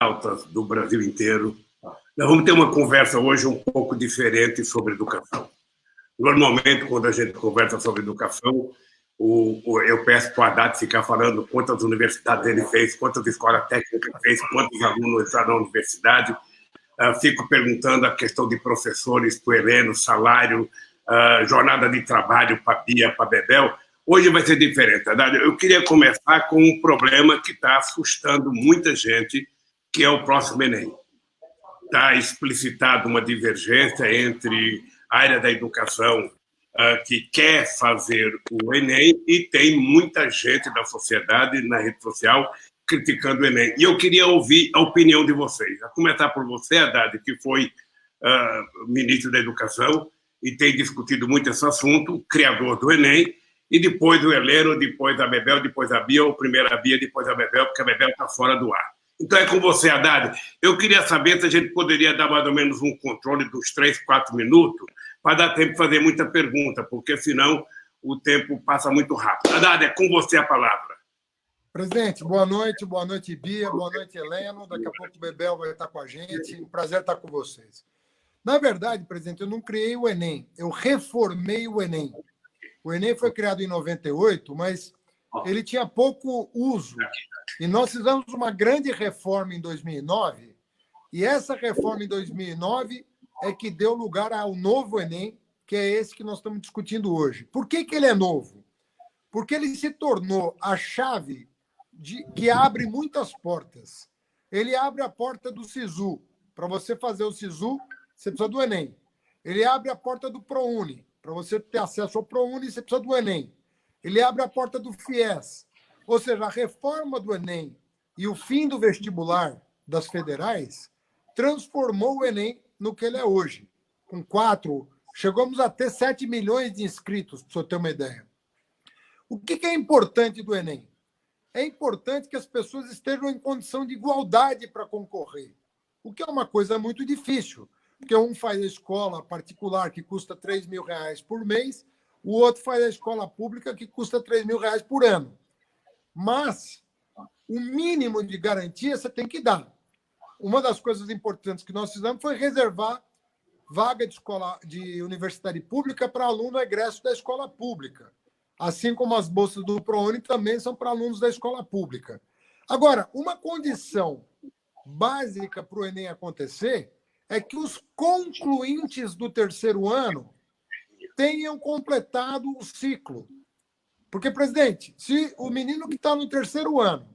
altas do Brasil inteiro. Nós vamos ter uma conversa hoje um pouco diferente sobre educação. Normalmente, quando a gente conversa sobre educação, eu peço para o Haddad ficar falando quantas universidades ele fez, quantas escolas técnicas ele fez, quantos alunos entraram na universidade. Fico perguntando a questão de professores para o Heleno, salário, jornada de trabalho para a Bia, para a Bebel. Hoje vai ser diferente, Haddad. Eu queria começar com um problema que está assustando muita gente, que é o próximo Enem. Está explicitado uma divergência entre a área da educação que quer fazer o Enem e tem muita gente da sociedade na rede social criticando o Enem. E eu queria ouvir a opinião de vocês. A começar por você, Haddad, que foi ministro da Educação e tem discutido muito esse assunto, criador do Enem, e depois o Heleno, depois a Bebel, depois a Bia, ou primeiro a Bia, depois a Bebel, porque a Bebel está fora do ar. Então é com você, Haddad. Eu queria saber se a gente poderia dar mais ou menos um controle dos 3, 4 minutos para dar tempo de fazer muita pergunta, porque senão o tempo passa muito rápido. Haddad, é com você a palavra. Presidente, boa noite, Bia, boa noite, Heleno. Daqui a pouco o Bebel vai estar com a gente. Um prazer estar com vocês. Na verdade, presidente, eu não criei o Enem, eu reformei o Enem. O Enem foi criado em 98, mas ele tinha pouco uso. E nós fizemos uma grande reforma em 2009, e essa reforma em 2009 é que deu lugar ao novo Enem, que é esse que nós estamos discutindo hoje. Por que ele é novo? Porque ele se tornou a chave que abre muitas portas. Ele abre a porta do SISU. Para você fazer o SISU, você precisa do Enem. Ele abre a porta do ProUni. Para você ter acesso ao ProUni, você precisa do Enem. Ele abre a porta do FIES. Ou seja, a reforma do Enem e o fim do vestibular das federais transformou o Enem no que ele é hoje. Com 4, chegamos a ter 7 milhões de inscritos, para você ter uma ideia. O que é importante do Enem? É importante que as pessoas estejam em condição de igualdade para concorrer, o que é uma coisa muito difícil, porque um faz a escola particular que custa R$3.000 por mês, o outro faz a escola pública que custa R$3.000 por ano. Mas o mínimo de garantia você tem que dar. Uma das coisas importantes que nós fizemos foi reservar vaga de universidade pública para aluno egresso da escola pública, assim como as bolsas do ProUni também são para alunos da escola pública. Agora, uma condição básica para o Enem acontecer é que os concluintes do terceiro ano tenham completado o ciclo. Porque, presidente, se o menino que está no terceiro ano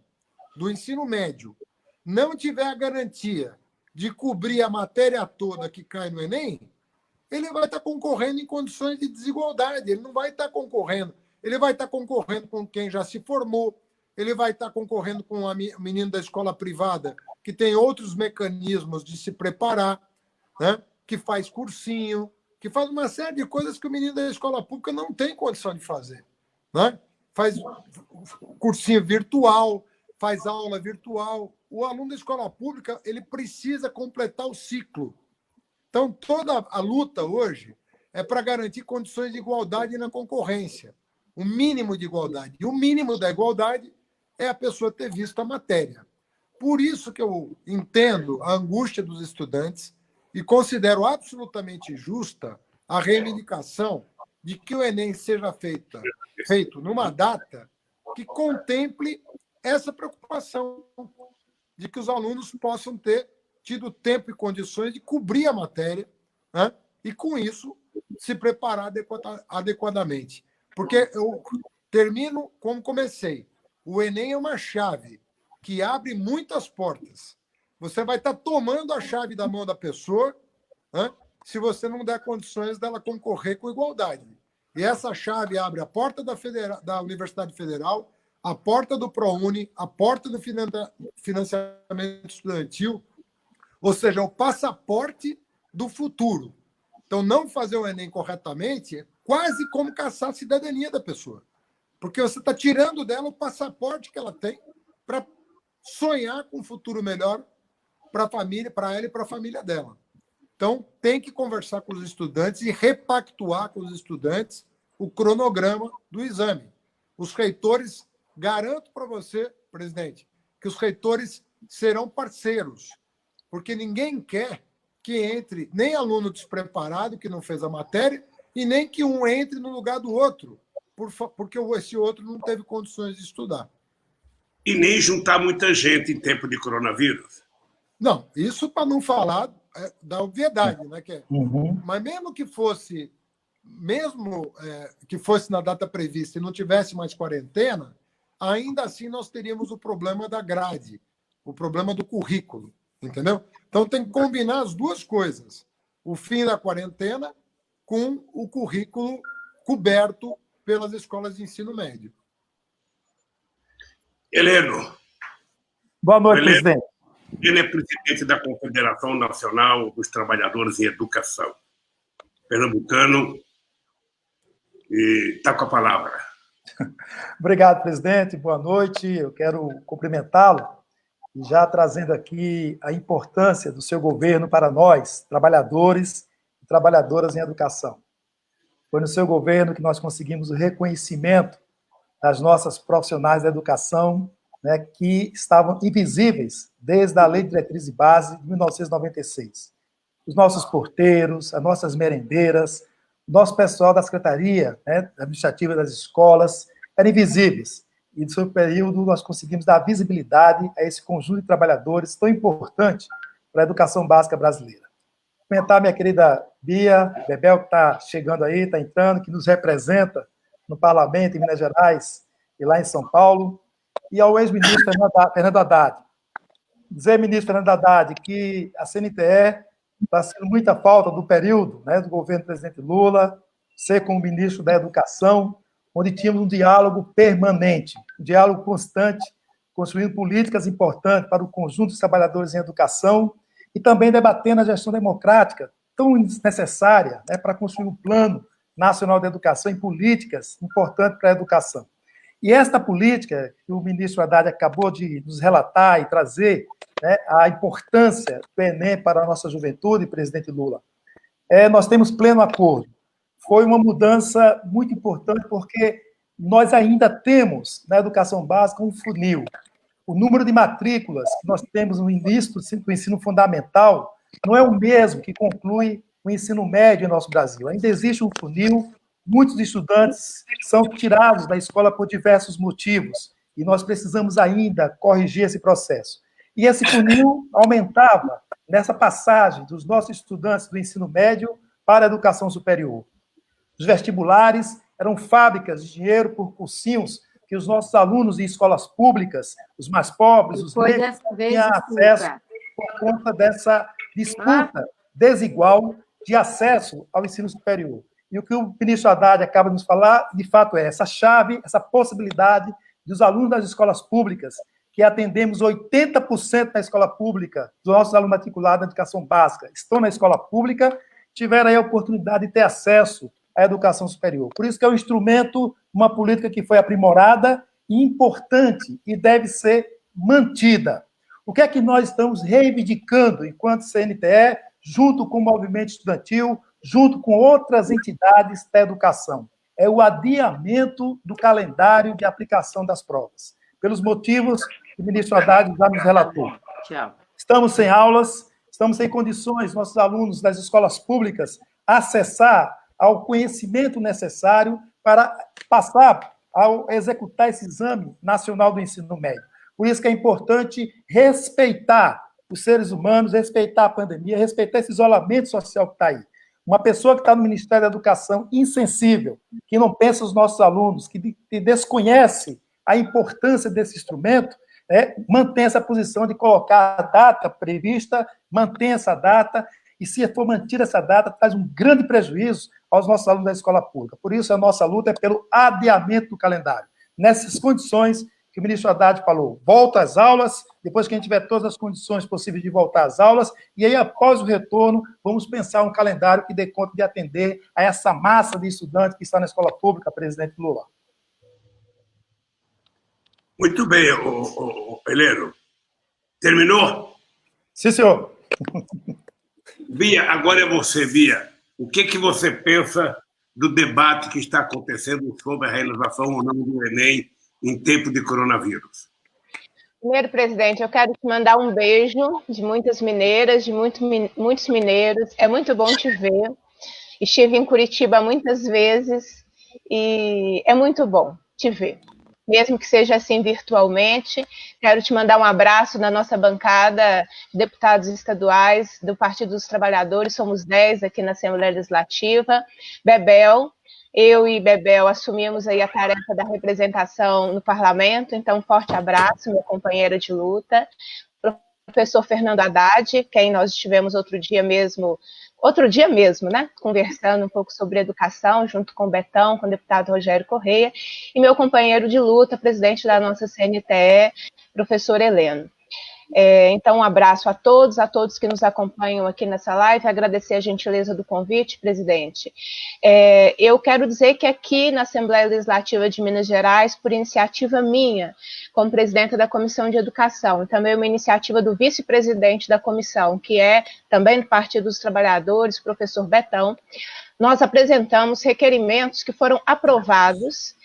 do ensino médio não tiver a garantia de cobrir a matéria toda que cai no Enem, ele vai estar concorrendo em condições de desigualdade, ele não vai estar concorrendo. Ele vai estar concorrendo com quem já se formou, ele vai estar concorrendo com o menino da escola privada, que tem outros mecanismos de se preparar, né? Que faz cursinho, que faz uma série de coisas que o menino da escola pública não tem condição de fazer. Né? Faz cursinho virtual, faz aula virtual. O aluno da escola pública ele precisa completar o ciclo. Então, toda a luta hoje é para garantir condições de igualdade na concorrência. O mínimo de igualdade. E o mínimo da igualdade é a pessoa ter visto a matéria. Por isso que eu entendo a angústia dos estudantes e considero absolutamente justa a reivindicação de que o Enem seja feito numa data que contemple essa preocupação de que os alunos possam ter tido tempo e condições de cobrir a matéria, né? E, com isso, se preparar adequadamente. Porque eu termino como comecei. O Enem é uma chave que abre muitas portas. Você vai estar tomando a chave da mão da pessoa, né? Se você não der condições dela concorrer com igualdade. E essa chave abre a porta da Universidade Federal, a porta do ProUni, a porta do financiamento estudantil, ou seja, o passaporte do futuro. Então, não fazer o Enem corretamente é quase como caçar a cidadania da pessoa, porque você está tirando dela o passaporte que ela tem para sonhar com um futuro melhor para a família, para ela e para a família dela. Então, tem que conversar com os estudantes e repactuar com os estudantes o cronograma do exame. Os reitores, garanto para você, presidente, que os reitores serão parceiros, porque ninguém quer que entre nem aluno despreparado, que não fez a matéria, e nem que um entre no lugar do outro, porque esse outro não teve condições de estudar. E nem juntar muita gente em tempo de coronavírus. Não, isso para não falar da obviedade, né? Mas mesmo que fosse na data prevista e não tivesse mais quarentena, ainda assim nós teríamos o problema da grade, o problema do currículo, entendeu? Então tem que combinar as duas coisas: o fim da quarentena com o currículo coberto pelas escolas de ensino médio. Heleno. Boa noite, presidente. Ele é presidente da Confederação Nacional dos Trabalhadores em Educação. Pernambucano, e está com a palavra. Obrigado, presidente. Boa noite. Eu quero cumprimentá-lo e já trazendo aqui a importância do seu governo para nós, trabalhadores e trabalhadoras em educação. Foi no seu governo que nós conseguimos o reconhecimento das nossas profissionais da educação, né, que estavam invisíveis desde a Lei de Diretriz e Base de 1996. Os nossos porteiros, as nossas merendeiras, o nosso pessoal da Secretaria, né, Administrativa das escolas, eram invisíveis. E, no seu período, nós conseguimos dar visibilidade a esse conjunto de trabalhadores tão importante para a educação básica brasileira. Comentar minha querida Bia Bebel, que está chegando aí, está entrando, que nos representa no Parlamento, em Minas Gerais e lá em São Paulo, e ao ex-ministro Fernando Haddad. Dizer, ministro Fernando Haddad, que a CNTE está sendo muita falta do período, né, do governo do presidente Lula, ser como ministro da Educação, onde tínhamos um diálogo permanente, um diálogo constante, construindo políticas importantes para o conjunto dos trabalhadores em educação e também debatendo a gestão democrática tão necessária, né, para construir um plano nacional de educação e políticas importantes para a educação. E esta política que o ministro Haddad acabou de nos relatar e trazer, né, a importância do Enem para a nossa juventude, presidente Lula, nós temos pleno acordo. Foi uma mudança muito importante porque nós ainda temos na educação básica um funil. O número de matrículas que nós temos no início do ensino fundamental não é o mesmo que conclui o ensino médio em nosso Brasil. Ainda existe um funil. Muitos estudantes são tirados da escola por diversos motivos, e nós precisamos ainda corrigir esse processo. E esse funil aumentava nessa passagem dos nossos estudantes do ensino médio para a educação superior. Os vestibulares eram fábricas de dinheiro por cursinhos que os nossos alunos de escolas públicas, os mais pobres, os negros, tinham acesso por conta dessa disputa desigual de acesso ao ensino superior. E o que o ministro Haddad acaba de nos falar, de fato, é essa chave, essa possibilidade dos alunos das escolas públicas, que atendemos 80% da escola pública, dos nossos alunos matriculados na educação básica, estão na escola pública, tiveram aí a oportunidade de ter acesso à educação superior. Por isso que é um instrumento, uma política que foi aprimorada e importante e deve ser mantida. O que é que nós estamos reivindicando enquanto CNTE, junto com o movimento estudantil, junto com outras entidades da educação? É o adiamento do calendário de aplicação das provas, pelos motivos que o ministro Haddad já nos relatou. Estamos sem aulas, estamos sem condições, nossos alunos das escolas públicas, acessar ao conhecimento necessário para passar a executar esse exame nacional do ensino médio. Por isso que é importante respeitar os seres humanos, respeitar a pandemia, respeitar esse isolamento social que está aí. Uma pessoa que está no Ministério da Educação insensível, que não pensa nos nossos alunos, que desconhece a importância desse instrumento, mantém essa posição de colocar a data prevista, mantém essa data, e se for mantida essa data, traz um grande prejuízo aos nossos alunos da escola pública. Por isso, a nossa luta é pelo adiamento do calendário. Nessas condições que o ministro Haddad falou, volta às aulas, depois que a gente tiver todas as condições possíveis de voltar às aulas, e aí, após o retorno, vamos pensar um calendário que dê conta de atender a essa massa de estudantes que está na escola pública, presidente Lula. Muito bem, Heleno. Terminou? Sim, senhor. Bia, agora é você, Bia. O que você pensa do debate que está acontecendo sobre a realização ou não do Enem em tempo de coronavírus? Primeiro, presidente, eu quero te mandar um beijo de muitas mineiras, de muitos mineiros. É muito bom te ver. Estive em Curitiba muitas vezes e é muito bom te ver, mesmo que seja assim virtualmente. Quero te mandar um abraço na nossa bancada de deputados estaduais do Partido dos Trabalhadores, somos 10 aqui na Assembleia Legislativa. Bebel, eu e Bebel assumimos aí a tarefa da representação no parlamento, então um forte abraço, minha companheira de luta. Professor Fernando Haddad, quem nós estivemos outro dia mesmo, né, conversando um pouco sobre educação, junto com o Betão, com o deputado Rogério Correia, e meu companheiro de luta, presidente da nossa CNTE, professor Heleno. Então, um abraço a todos que nos acompanham aqui nessa live, agradecer a gentileza do convite, presidente. Eu quero dizer que aqui na Assembleia Legislativa de Minas Gerais, por iniciativa minha, como presidenta da Comissão de Educação, e também uma iniciativa do vice-presidente da comissão, que é também do Partido dos Trabalhadores, professor Betão, nós apresentamos requerimentos que foram aprovados.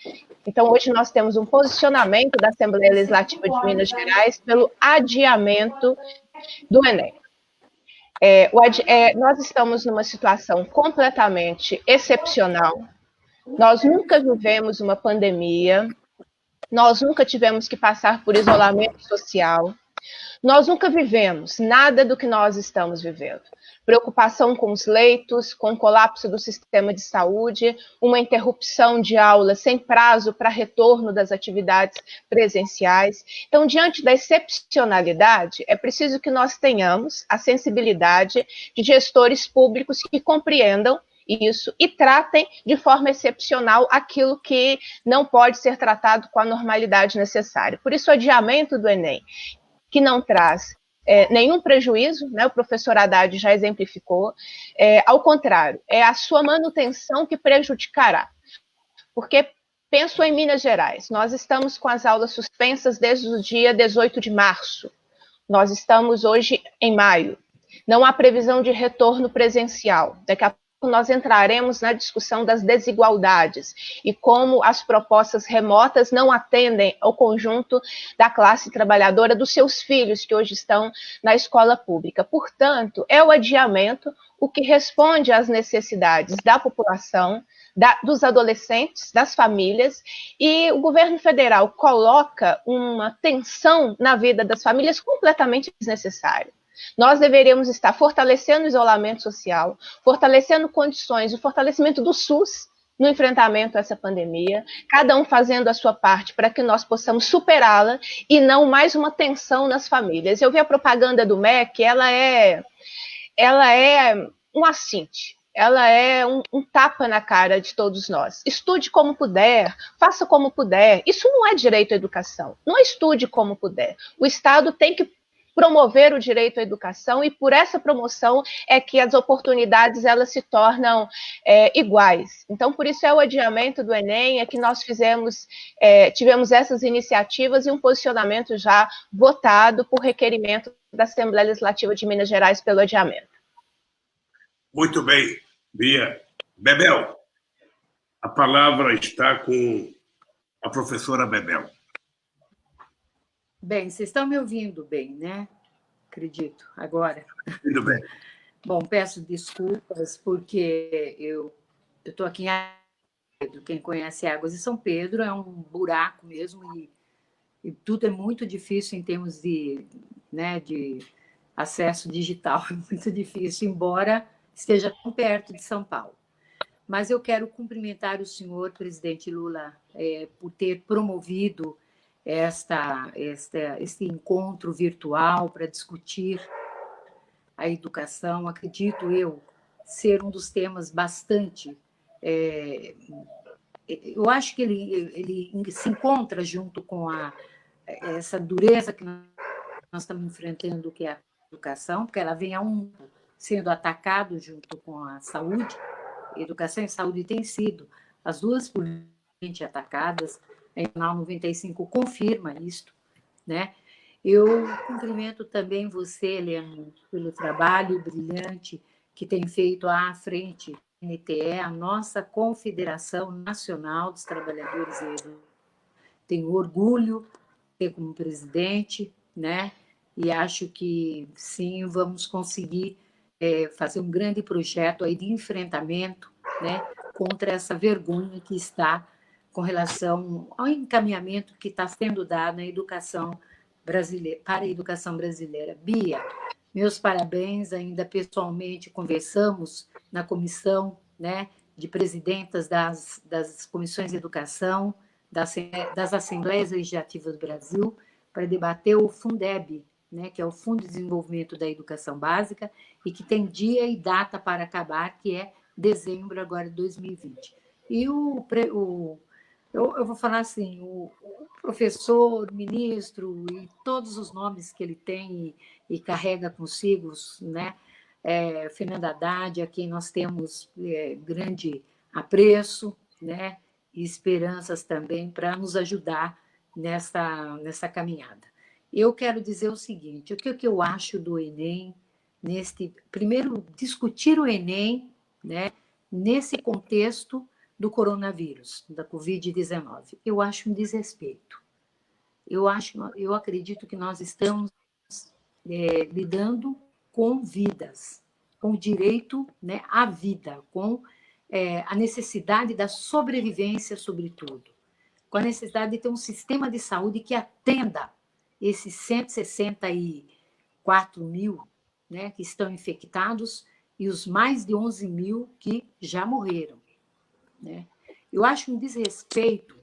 Então, hoje nós temos um posicionamento da Assembleia Legislativa de Minas Gerais pelo adiamento do Enem. Nós estamos numa situação completamente excepcional. Nós nunca vivemos uma pandemia, nós nunca tivemos que passar por isolamento social, nós nunca vivemos nada do que nós estamos vivendo. Preocupação com os leitos, com o colapso do sistema de saúde, uma interrupção de aula sem prazo para retorno das atividades presenciais. Então, diante da excepcionalidade, é preciso que nós tenhamos a sensibilidade de gestores públicos que compreendam isso e tratem de forma excepcional aquilo que não pode ser tratado com a normalidade necessária. Por isso, o adiamento do Enem, que não traz nenhum prejuízo, né? O professor Haddad já exemplificou, ao contrário, é a sua manutenção que prejudicará. Porque penso em Minas Gerais, nós estamos com as aulas suspensas desde o dia 18 de março, nós estamos hoje em maio, não há previsão de retorno presencial, daqui a nós entraremos na discussão das desigualdades e como as propostas remotas não atendem ao conjunto da classe trabalhadora dos seus filhos que hoje estão na escola pública. Portanto, é o adiamento o que responde às necessidades da população, dos adolescentes, das famílias, e o governo federal coloca uma tensão na vida das famílias completamente desnecessária. Nós deveríamos estar fortalecendo o isolamento social, fortalecendo condições, o fortalecimento do SUS no enfrentamento a essa pandemia, cada um fazendo a sua parte para que nós possamos superá-la e não mais uma tensão nas famílias. Eu vi a propaganda do MEC, ela é um assinte. Ela é um tapa na cara de todos nós. Estude como puder, faça como puder. Isso não é direito à educação. Não é estude como puder. O Estado tem que promover o direito à educação e por essa promoção é que as oportunidades elas se tornam iguais. Então, por isso é o adiamento do Enem, é que nós tivemos essas iniciativas e um posicionamento já votado por requerimento da Assembleia Legislativa de Minas Gerais pelo adiamento. Muito bem, Bia. Bebel, a palavra está com a professora Bebel. Bem, vocês estão me ouvindo bem, né? Acredito, agora. Tudo bem. Bom, peço desculpas, porque eu estou aqui em Pedro. Quem conhece Águas de São Pedro é um buraco mesmo, e tudo é muito difícil em termos de acesso digital, é muito difícil, embora esteja tão perto de São Paulo. Mas eu quero cumprimentar o senhor, presidente Lula, por ter promovido este encontro virtual para discutir a educação. Acredito eu ser um dos temas bastante... eu acho que ele se encontra junto com essa dureza que nós estamos enfrentando, que é a educação, porque ela vem sendo atacado junto com a saúde. Educação e saúde têm sido as duas politicamente atacadas. A Jornal 95 confirma isto, né? Eu cumprimento também você, Helena, pelo trabalho brilhante que tem feito à frente da NTE, a nossa Confederação Nacional dos Trabalhadores e Educadores. Tenho orgulho ter como presidente, né? E acho que sim, vamos conseguir fazer um grande projeto aí de enfrentamento, né, contra essa vergonha que está com relação ao encaminhamento que está sendo dado na educação brasileira, para a educação brasileira. Bia, meus parabéns, ainda pessoalmente conversamos na comissão, né, de presidentas das comissões de educação, das Assembleias Legislativas do Brasil, para debater o Fundeb, né, que é o Fundo de Desenvolvimento da Educação Básica, e que tem dia e data para acabar, que é dezembro agora de 2020. E eu vou falar assim, o professor, o ministro e todos os nomes que ele tem e carrega consigo, né, Fernando Haddad, a quem nós temos grande apreço, né, e esperanças também para nos ajudar nessa caminhada. Eu quero dizer o seguinte, o que eu acho do Enem, primeiro, discutir o Enem, né, nesse contexto do coronavírus, da Covid-19. Eu acho um desrespeito. Eu acredito que nós estamos lidando com vidas, com o direito, né, à vida, com a necessidade da sobrevivência, sobretudo, com a necessidade de ter um sistema de saúde que atenda esses 164 mil, né, que estão infectados e os mais de 11 mil que já morreram, né? Eu acho um desrespeito,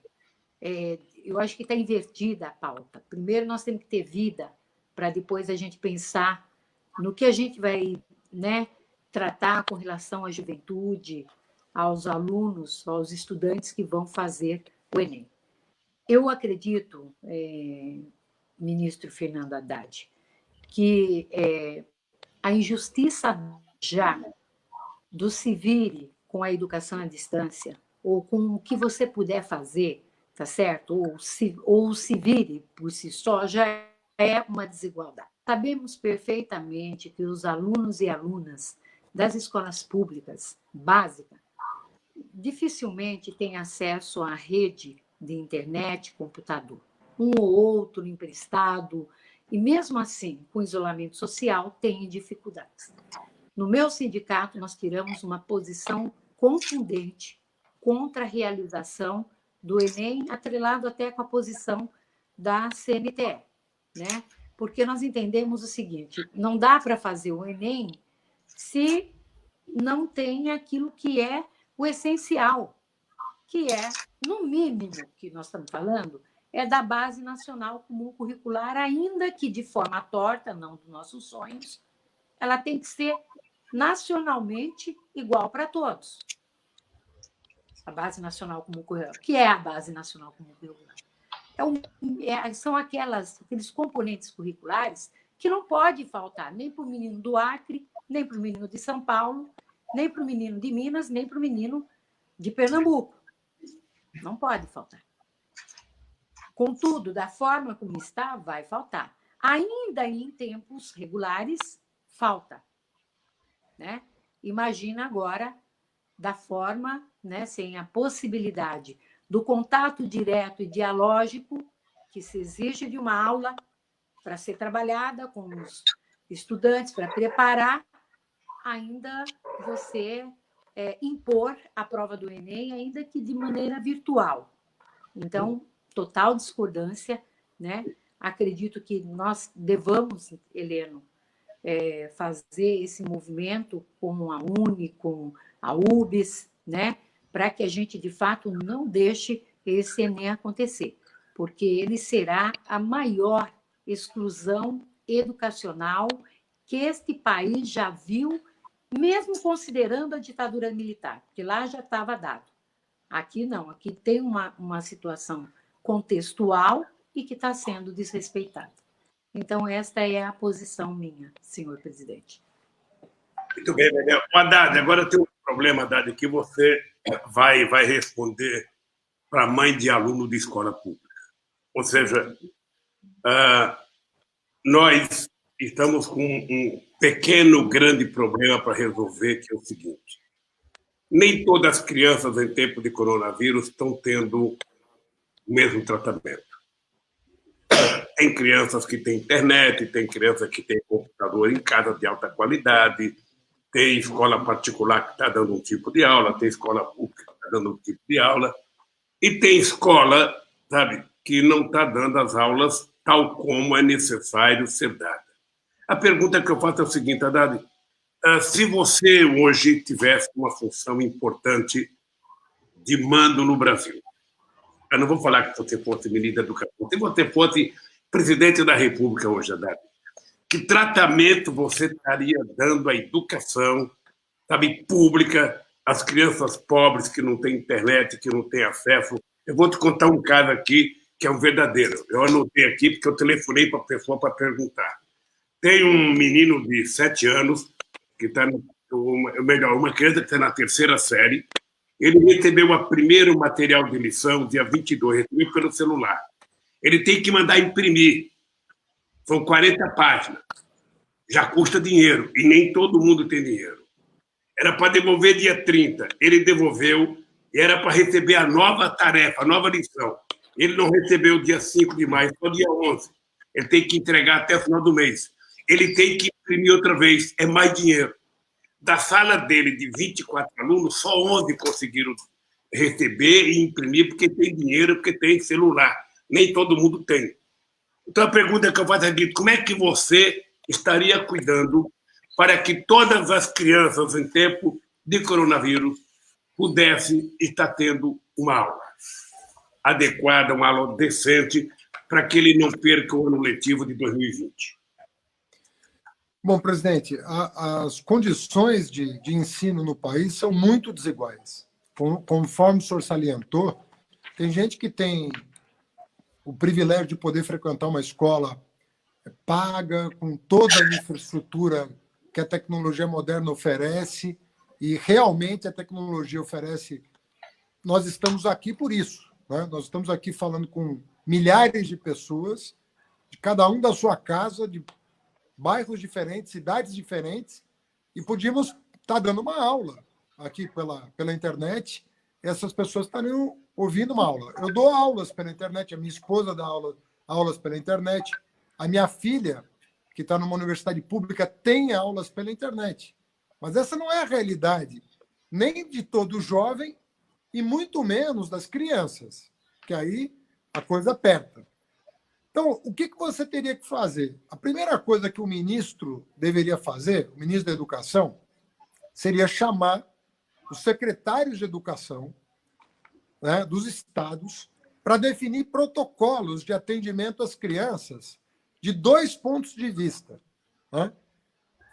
eu acho que está invertida a pauta. Primeiro nós temos que ter vida para depois a gente pensar no que a gente vai, né, tratar com relação à juventude, aos alunos, aos estudantes que vão fazer o Enem. Eu acredito, ministro Fernando Haddad, que a injustiça já do se vire com a educação à distância, ou com o que você puder fazer, tá certo? Ou se vire por si só, já é uma desigualdade. Sabemos perfeitamente que os alunos e alunas das escolas públicas básicas dificilmente têm acesso à rede de internet, computador. Um ou outro emprestado, e mesmo assim, com isolamento social, tem dificuldades. No meu sindicato, nós tiramos uma posição contundente contra a realização do Enem, atrelado até com a posição da CNTE, né? Porque nós entendemos o seguinte, não dá para fazer o Enem se não tem aquilo que é o essencial, que é, no mínimo, que nós estamos falando, é da Base Nacional Comum Curricular, ainda que de forma torta, não dos nossos sonhos, ela tem que ser nacionalmente igual para todos. A Base Nacional Comum Curricular. O que é a Base Nacional Comum Curricular? São aqueles componentes curriculares que não pode faltar nem para o menino do Acre, nem para o menino de São Paulo, nem para o menino de Minas, nem para o menino de Pernambuco. Não pode faltar. Contudo, da forma como está, vai faltar. Ainda em tempos regulares, falta, né? Imagina agora da forma, né, sem a possibilidade do contato direto e dialógico que se exige de uma aula para ser trabalhada com os estudantes, para preparar, ainda você impor a prova do Enem, ainda que de maneira virtual. Então, total discordância, né? Acredito que nós devamos, Heleno, fazer esse movimento com a UNE, com a UBS, né? Para que a gente, de fato, não deixe esse Enem acontecer, porque ele será a maior exclusão educacional que este país já viu, mesmo considerando a ditadura militar, porque lá já estava dado. Aqui não, aqui tem uma situação contextual e que está sendo desrespeitada. Então, esta é a posição minha, senhor presidente. Muito bem, Daniel. Haddad, agora tem um problema, Haddad, que você vai responder para a mãe de aluno de escola pública. Ou seja, nós estamos com um pequeno, grande problema para resolver, que é o seguinte. Nem todas as crianças em tempo de coronavírus estão tendo o mesmo tratamento. Tem crianças que têm internet, tem crianças que têm computador em casa de alta qualidade, tem escola particular que está dando um tipo de aula, tem escola pública que está dando um tipo de aula, e tem escola, sabe, que não está dando as aulas tal como é necessário ser dada. A pergunta que eu faço é o seguinte, Haddad, se você hoje tivesse uma função importante de mando no Brasil, eu não vou falar que você fosse ministro da Educação, se você fosse presidente da República hoje, Haddad, que tratamento você estaria dando à educação, sabe, pública, às crianças pobres que não têm internet, que não têm acesso? Eu vou te contar um caso aqui que é um verdadeiro. Eu anotei aqui porque eu telefonei para a pessoa para perguntar. Tem um menino de 7 anos, que está, uma criança que está na 3ª série, ele recebeu o primeiro material de lição, dia 22, recebeu pelo celular. Ele tem que mandar imprimir. São 40 páginas. Já custa dinheiro, e nem todo mundo tem dinheiro. Era para devolver dia 30. Ele devolveu, e era para receber a nova tarefa, a nova lição. Ele não recebeu dia 5 de maio, só dia 11. Ele tem que entregar até o final do mês. Ele tem que imprimir outra vez, é mais dinheiro. Da sala dele, de 24 alunos, só 11 conseguiram receber e imprimir, porque tem dinheiro, porque tem celular. Nem todo mundo tem. Então, a pergunta que eu faço é aqui, como é que você estaria cuidando para que todas as crianças, em tempo de coronavírus, pudessem estar tendo uma aula adequada, uma aula decente, para que ele não perca o ano letivo de 2020? Bom, presidente, as condições de ensino no país são muito desiguais. Conforme o senhor salientou, tem gente que tem o privilégio de poder frequentar uma escola paga, com toda a infraestrutura que a tecnologia moderna oferece, e realmente a tecnologia oferece. Nós estamos aqui por isso, né? Nós estamos aqui falando com milhares de pessoas, de cada um da sua casa, de bairros diferentes, cidades diferentes, e podíamos estar dando uma aula aqui pela internet, e essas pessoas estariam ouvindo uma aula. Eu dou aulas pela internet, a minha esposa dá aulas pela internet, a minha filha, que está numa universidade pública, tem aulas pela internet. Mas essa não é a realidade, nem de todo jovem, e muito menos das crianças, que aí a coisa aperta. Então, o que você teria que fazer? A primeira coisa que o ministro deveria fazer, o ministro da Educação, seria chamar os secretários de Educação, né, dos estados, para definir protocolos de atendimento às crianças de 2 pontos de vista. Né?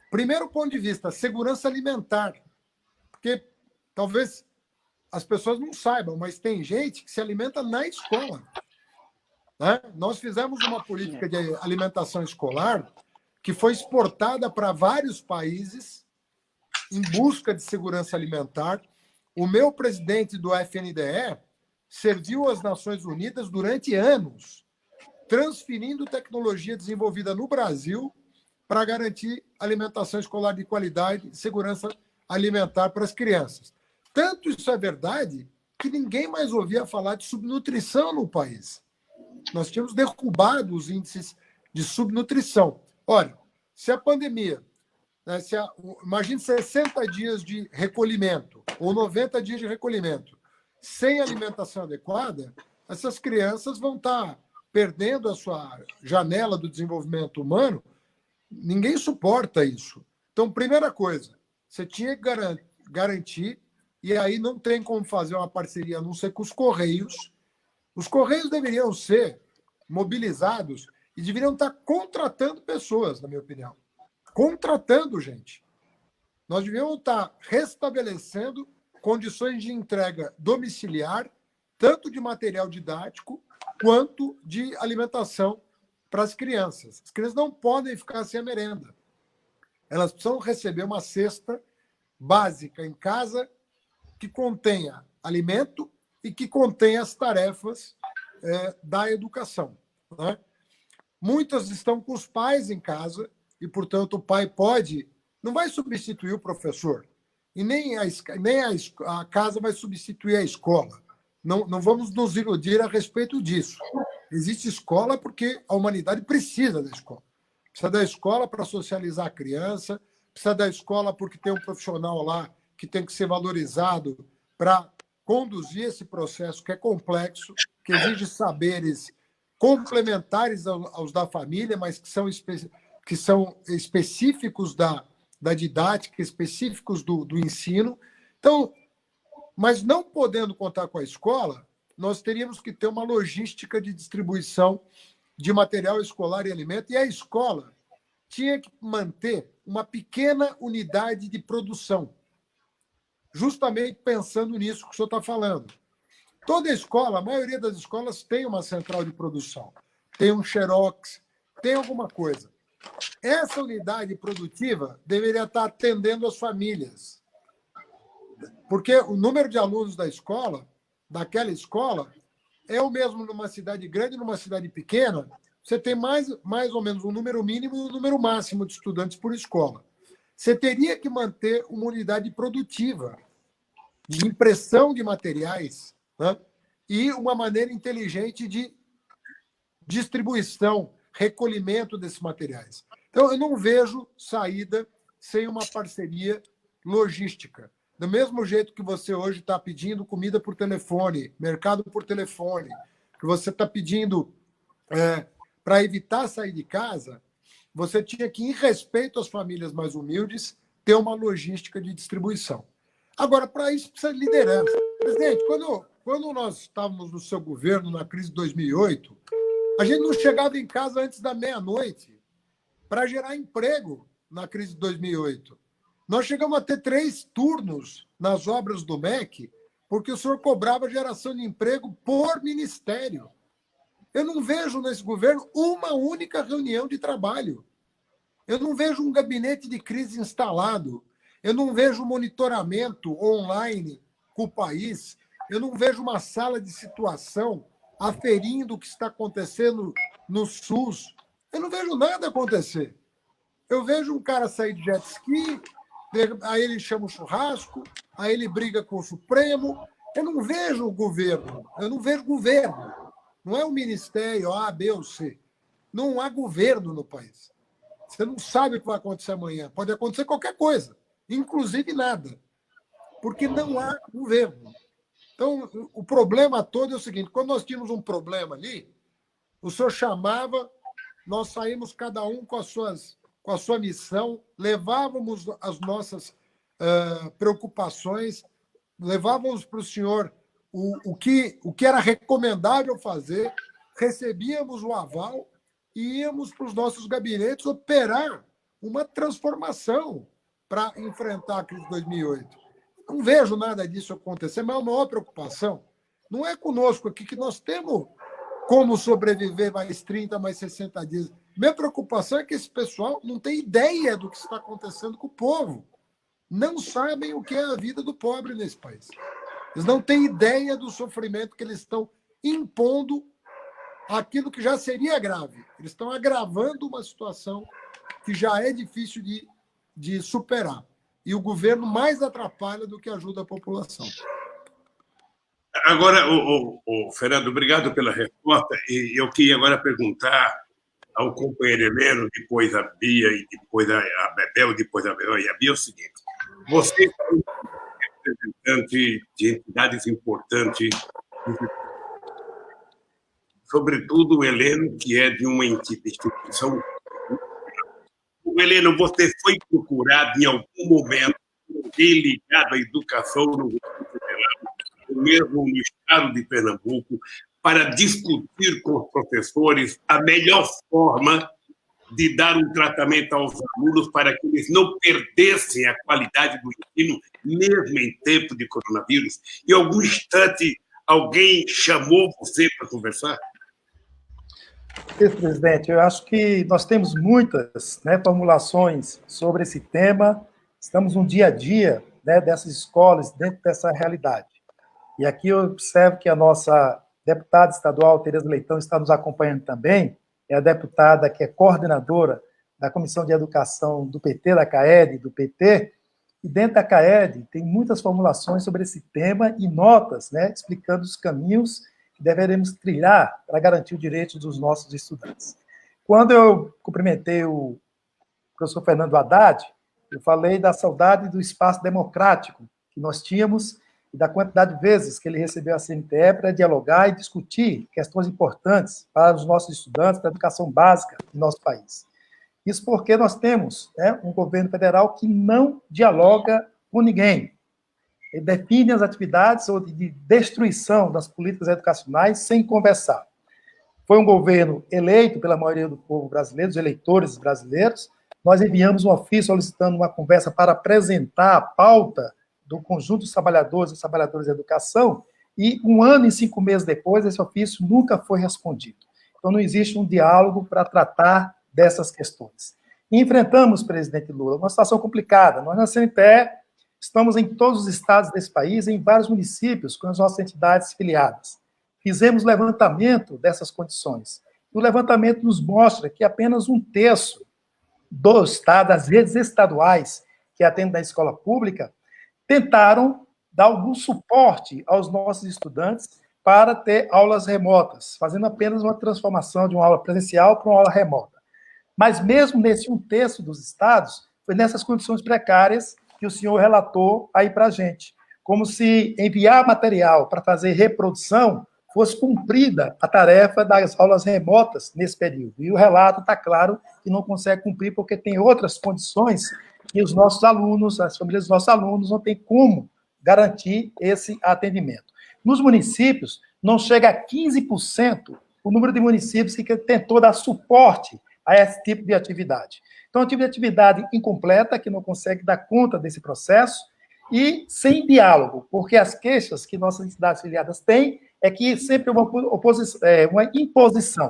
Primeiro ponto de vista, segurança alimentar. Porque talvez as pessoas não saibam, mas tem gente que se alimenta na escola. Né? Nós fizemos uma política de alimentação escolar que foi exportada para vários países em busca de segurança alimentar. O meu presidente do FNDE serviu às Nações Unidas durante anos, transferindo tecnologia desenvolvida no Brasil para garantir alimentação escolar de qualidade e segurança alimentar para as crianças. Tanto isso é verdade que ninguém mais ouvia falar de subnutrição no país. Nós tínhamos derrubado os índices de subnutrição. Olha, se a pandemia, né, imagine 60 dias de recolhimento ou 90 dias de recolhimento sem alimentação adequada, essas crianças vão estar perdendo a sua janela do desenvolvimento humano. Ninguém suporta isso. Então, primeira coisa, você tinha que garantir, e aí não tem como fazer uma parceria a não ser com os Correios. Os Correios deveriam ser mobilizados e deveriam estar contratando pessoas, na minha opinião. Contratando gente. Nós devíamos estar restabelecendo condições de entrega domiciliar, tanto de material didático quanto de alimentação para as crianças. As crianças não podem ficar sem a merenda. Elas precisam receber uma cesta básica em casa que contenha alimento e que contenha as tarefas da educação. Né? Muitas estão com os pais em casa e, portanto, o pai não vai substituir o professor e nem a casa vai substituir a escola. Não vamos nos iludir a respeito disso. Existe escola porque a humanidade precisa da escola. Precisa da escola para socializar a criança, precisa da escola porque tem um profissional lá que tem que ser valorizado para conduzir esse processo que é complexo, que exige saberes complementares aos da família, mas que são específicos da didática, específicos do ensino. Então, mas não podendo contar com a escola, nós teríamos que ter uma logística de distribuição de material escolar e alimento, e a escola tinha que manter uma pequena unidade de produção, justamente pensando nisso que o senhor está falando. Toda escola, a maioria das escolas tem uma central de produção, tem um xerox, tem alguma coisa. Essa unidade produtiva deveria estar atendendo as famílias, porque o número de alunos da escola, daquela escola, é o mesmo numa cidade grande e numa cidade pequena. Você tem mais ou menos um número mínimo e um número máximo de estudantes por escola. Você teria que manter uma unidade produtiva de impressão de materiais, né? E uma maneira inteligente de distribuição, recolhimento desses materiais. Então, eu não vejo saída sem uma parceria logística. Do mesmo jeito que você hoje está pedindo comida por telefone, mercado por telefone, que você está pedindo para evitar sair de casa, você tinha que, em respeito às famílias mais humildes, ter uma logística de distribuição. Agora, para isso, precisa de liderança. Presidente, quando nós estávamos no seu governo, na crise de 2008, a gente não chegava em casa antes da meia-noite para gerar emprego na crise de 2008. Nós chegamos a ter 3 turnos nas obras do MEC, porque o senhor cobrava geração de emprego por ministério. Eu não vejo nesse governo uma única reunião de trabalho. Eu não vejo um gabinete de crise instalado. Eu não vejo monitoramento online com o país. Eu não vejo uma sala de situação aferindo o que está acontecendo no SUS. Eu não vejo nada acontecer. Eu vejo um cara sair de jet ski, aí ele chama o churrasco, aí ele briga com o Supremo. Eu não vejo o governo. Eu não vejo governo. Não é o ministério A, B ou C. Não há governo no país. Você não sabe o que vai acontecer amanhã. Pode acontecer qualquer coisa, inclusive nada, porque não há governo. Então, o problema todo é o seguinte: quando nós tínhamos um problema ali, o senhor chamava, nós saímos cada um com a sua missão, levávamos as nossas preocupações, levávamos para o senhor o que era recomendável fazer, recebíamos o aval e íamos para os nossos gabinetes operar uma transformação para enfrentar a crise de 2008. Não vejo nada disso acontecer, mas a maior preocupação não é conosco aqui, que nós temos como sobreviver mais 30, mais 60 dias. Minha preocupação é que esse pessoal não tem ideia do que está acontecendo com o povo. Não sabem o que é a vida do pobre nesse país. Eles não têm ideia do sofrimento que eles estão impondo aquilo que já seria grave. Eles estão agravando uma situação que já é difícil de superar. E o governo mais atrapalha do que ajuda a população. Agora, Fernando, obrigado pela resposta. E eu queria agora perguntar ao companheiro Heleno, depois a Bia, e depois a Bebel, depois a Bebel e a Bia, é o seguinte: você é representante de entidades importantes, sobretudo o Heleno, que é de uma instituição. Heleno, você foi procurado em algum momento, ligado à educação no governo federal, ou mesmo no estado de Pernambuco, para discutir com os professores a melhor forma de dar um tratamento aos alunos para que eles não perdessem a qualidade do ensino, mesmo em tempo de coronavírus? Em algum instante, alguém chamou você para conversar? Presidente, eu acho que nós temos muitas formulações sobre esse tema. Estamos no dia a dia dessas escolas, dentro dessa realidade. E aqui eu observo que a nossa deputada estadual, Tereza Leitão, está nos acompanhando também. É a deputada que é coordenadora da Comissão de Educação do PT, da CAED, do PT. E dentro da CAED tem muitas formulações sobre esse tema e notas, explicando os caminhos que deveremos trilhar para garantir o direito dos nossos estudantes. Quando eu cumprimentei o professor Fernando Haddad, eu falei da saudade do espaço democrático que nós tínhamos e da quantidade de vezes que ele recebeu a CNTE para dialogar e discutir questões importantes para os nossos estudantes, para a educação básica do nosso país. Isso porque nós temos, né, um governo federal que não dialoga com ninguém. Ele define as atividades ou de destruição das políticas educacionais sem conversar. Foi um governo eleito pela maioria do povo brasileiro, dos eleitores brasileiros. Nós enviamos um ofício solicitando uma conversa para apresentar a pauta do conjunto dos trabalhadores e trabalhadoras da educação, e 1 ano e 5 meses depois, esse ofício nunca foi respondido. Então, não existe um diálogo para tratar dessas questões. E enfrentamos, presidente Lula, uma situação complicada. Nós, na CNTE, estamos em todos os estados desse país, em vários municípios, com as nossas entidades filiadas. Fizemos levantamento dessas condições. E o levantamento nos mostra que apenas 1/3 do estado, das redes estaduais que atendem da escola pública, tentaram dar algum suporte aos nossos estudantes para ter aulas remotas, fazendo apenas uma transformação de uma aula presencial para uma aula remota. Mas mesmo nesse 1/3 dos estados, foi nessas condições precárias que o senhor relatou aí para a gente, como se enviar material para fazer reprodução fosse cumprida a tarefa das aulas remotas nesse período. E o relato está claro que não consegue cumprir porque tem outras condições que os nossos alunos, as famílias dos nossos alunos, não têm como garantir esse atendimento. Nos municípios, não chega a 15% o número de municípios que tentou dar suporte a esse tipo de atividade. Então, é um tipo de atividade incompleta, que não consegue dar conta desse processo, e sem diálogo, porque as queixas que nossas entidades filiadas têm é que sempre uma imposição.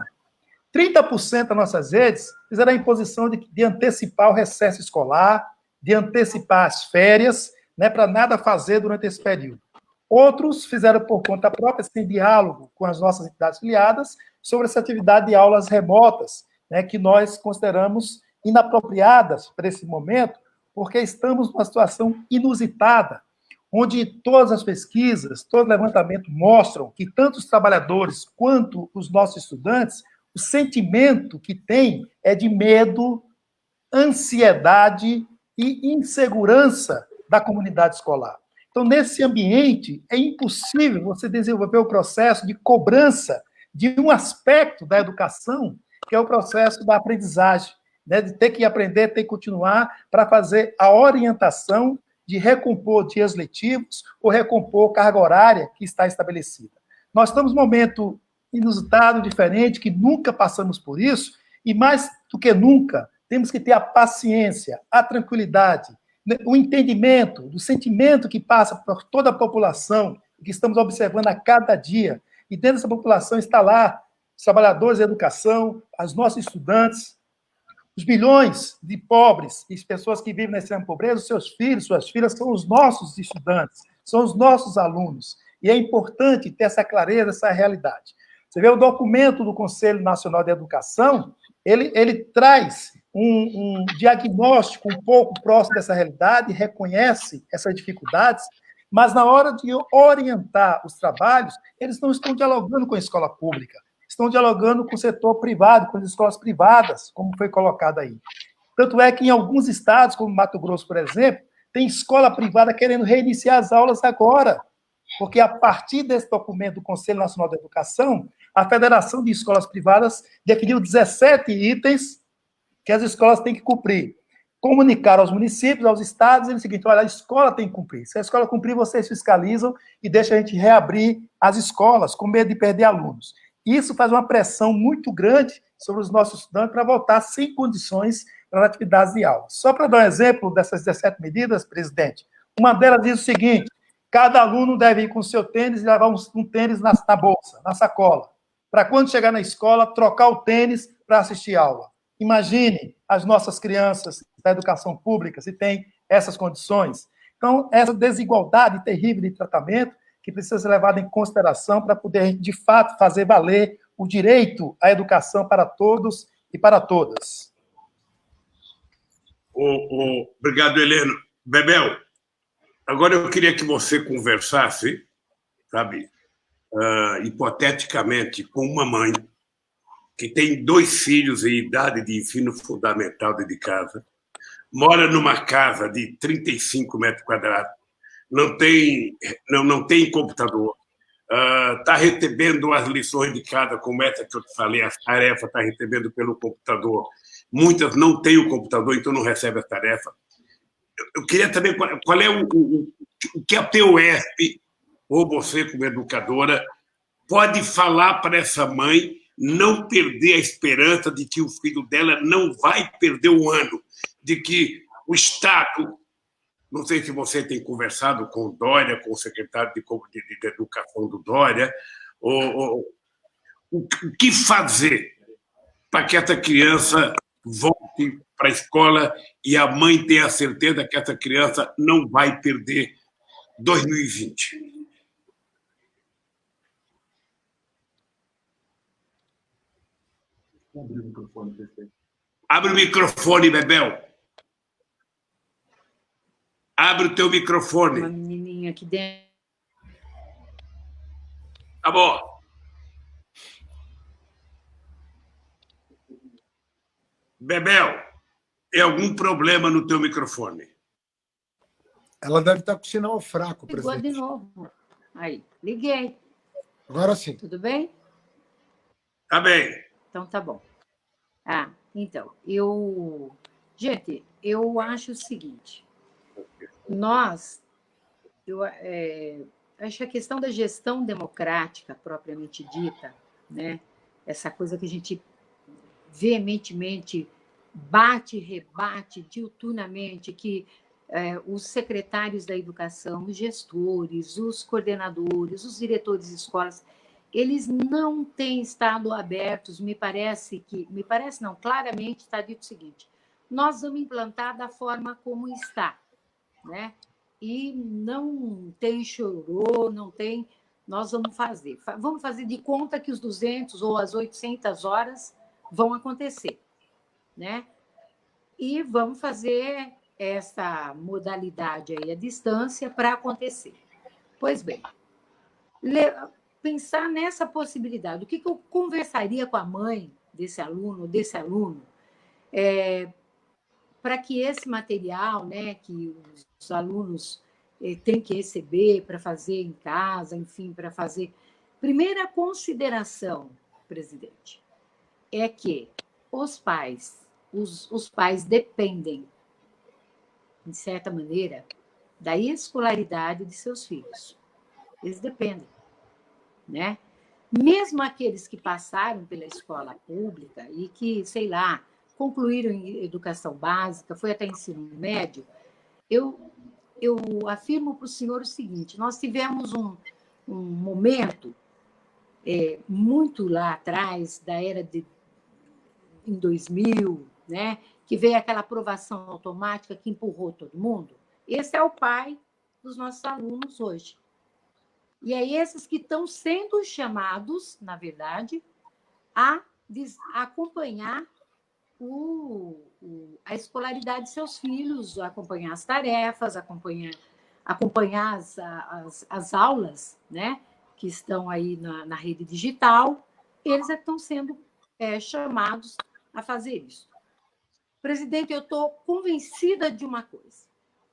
30% das nossas redes fizeram a imposição de antecipar o recesso escolar, de antecipar as férias, né, para nada fazer durante esse período. Outros fizeram por conta própria, sem diálogo com as nossas entidades filiadas, sobre essa atividade de aulas remotas, né, que nós consideramos inapropriadas para esse momento, porque estamos numa situação inusitada, onde todas as pesquisas, todo levantamento mostram que tanto os trabalhadores quanto os nossos estudantes, o sentimento que têm é de medo, ansiedade e insegurança da comunidade escolar. Então, nesse ambiente, é impossível você desenvolver o processo de cobrança de um aspecto da educação, que é o processo da aprendizagem, né, de ter que aprender, ter que continuar para fazer a orientação de recompor dias letivos ou recompor carga horária que está estabelecida. Nós estamos num momento inusitado, diferente, que nunca passamos por isso, e mais do que nunca, temos que ter a paciência, a tranquilidade, o entendimento do sentimento que passa por toda a população, que estamos observando a cada dia, e dentro dessa população está lá os trabalhadores da educação, os nossos estudantes, os bilhões de pobres e pessoas que vivem na extrema pobreza, os seus filhos, suas filhas, são os nossos estudantes, são os nossos alunos. E é importante ter essa clareza, essa realidade. Você vê o documento do Conselho Nacional de Educação, ele traz um diagnóstico um pouco próximo dessa realidade, reconhece essas dificuldades, mas na hora de orientar os trabalhos, eles não estão dialogando com a escola pública, estão dialogando com o setor privado, com as escolas privadas, como foi colocado aí. Tanto é que em alguns estados, como Mato Grosso, por exemplo, tem escola privada querendo reiniciar as aulas agora, porque a partir desse documento do Conselho Nacional de Educação, a Federação de Escolas Privadas definiu 17 itens que as escolas têm que cumprir. Comunicar aos municípios, aos estados, e o seguinte, olha, a escola tem que cumprir. Se a escola cumprir, vocês fiscalizam e deixam a gente reabrir as escolas, com medo de perder alunos. Isso faz uma pressão muito grande sobre os nossos estudantes para voltar sem condições para as atividades de aula. Só para dar um exemplo dessas 17 medidas, presidente, uma delas diz o seguinte: cada aluno deve ir com o seu tênis e levar um tênis na bolsa, na sacola, para quando chegar na escola, trocar o tênis para assistir aula. Imagine as nossas crianças da educação pública se tem essas condições. Então, essa desigualdade terrível de tratamento que precisa ser levada em consideração para poder, de fato, fazer valer o direito à educação para todos e para todas. Obrigado, Heleno. Bebel, agora eu queria que você conversasse, sabe, hipoteticamente, com uma mãe que tem 2 filhos em idade de ensino fundamental dentro de casa, mora numa casa de 35 metros quadrados, não tem computador, está recebendo as lições de casa, como essa que eu te falei, as tarefas está recebendo pelo computador. Muitas não têm o computador, então não recebem as tarefas. Eu queria saber qual é o que a PUESP, ou você como educadora, pode falar para essa mãe não perder a esperança de que o filho dela não vai perder o ano, de que o Estado, não sei se você tem conversado com o Dória, com o secretário de Educação do Dória, o que fazer para que essa criança volte para a escola e a mãe tenha a certeza que essa criança não vai perder 2020. Abre o microfone, Bebel. Abre o teu microfone. Uma menininha aqui dentro. Tá bom. Bebel, tem algum problema no teu microfone? Ela deve estar com sinal fraco, Ligou presidente. de novo. Aí, liguei. Agora sim. Tudo bem? Tá bem. Então, tá bom. Então, gente, eu acho o seguinte, acho que a questão da gestão democrática, propriamente dita, né, essa coisa que a gente veementemente bate e rebate diuturnamente, que os secretários da educação, os gestores, os coordenadores, os diretores de escolas, eles não têm estado abertos, claramente está dito o seguinte, nós vamos implantar da forma como está, né? E não tem chororô, não tem, nós vamos fazer de conta que os 200 ou as 800 horas vão acontecer, né? E vamos fazer essa modalidade aí à distância para acontecer. Pois bem, pensar nessa possibilidade. O que eu conversaria com a mãe desse aluno, para que esse material, né, que os alunos têm que receber para fazer em casa, enfim, para fazer... Primeira consideração, presidente, é que os pais dependem, de certa maneira, da escolaridade de seus filhos. Eles dependem, né? Mesmo aqueles que passaram pela escola pública e que, sei lá, concluíram em educação básica, foi até ensino médio, eu afirmo para o senhor o seguinte, nós tivemos um momento muito lá atrás, da era em 2000, né, que veio aquela aprovação automática que empurrou todo mundo. Esse é o pai dos nossos alunos hoje. E é esses que estão sendo chamados, na verdade, a acompanhar a escolaridade de seus filhos, acompanhar as tarefas, acompanhar as aulas, né, que estão aí na rede digital. Eles estão sendo chamados a fazer isso. Presidente, eu estou convencida de uma coisa.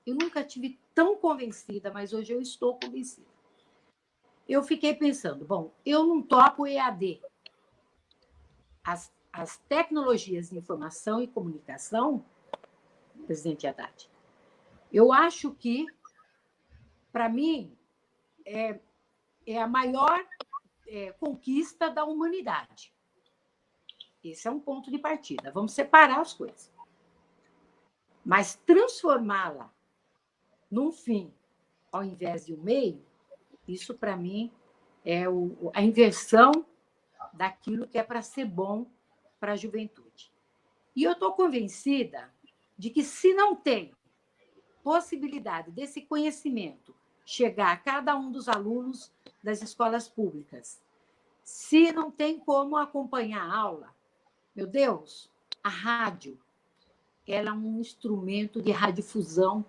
Eu nunca tive tão convencida, mas hoje eu estou convencida. Eu fiquei pensando, bom, eu não topo EAD. As tecnologias de informação e comunicação, presidente Haddad, eu acho que, para mim, é a maior conquista da humanidade. Esse é um ponto de partida. Vamos separar as coisas. Mas transformá-la num fim, ao invés de um meio, isso, para mim, é a inversão daquilo que é para ser bom para a juventude. E eu estou convencida de que, se não tem possibilidade desse conhecimento chegar a cada um dos alunos das escolas públicas, se não tem como acompanhar a aula, meu Deus, a rádio, ela é um instrumento de radiodifusão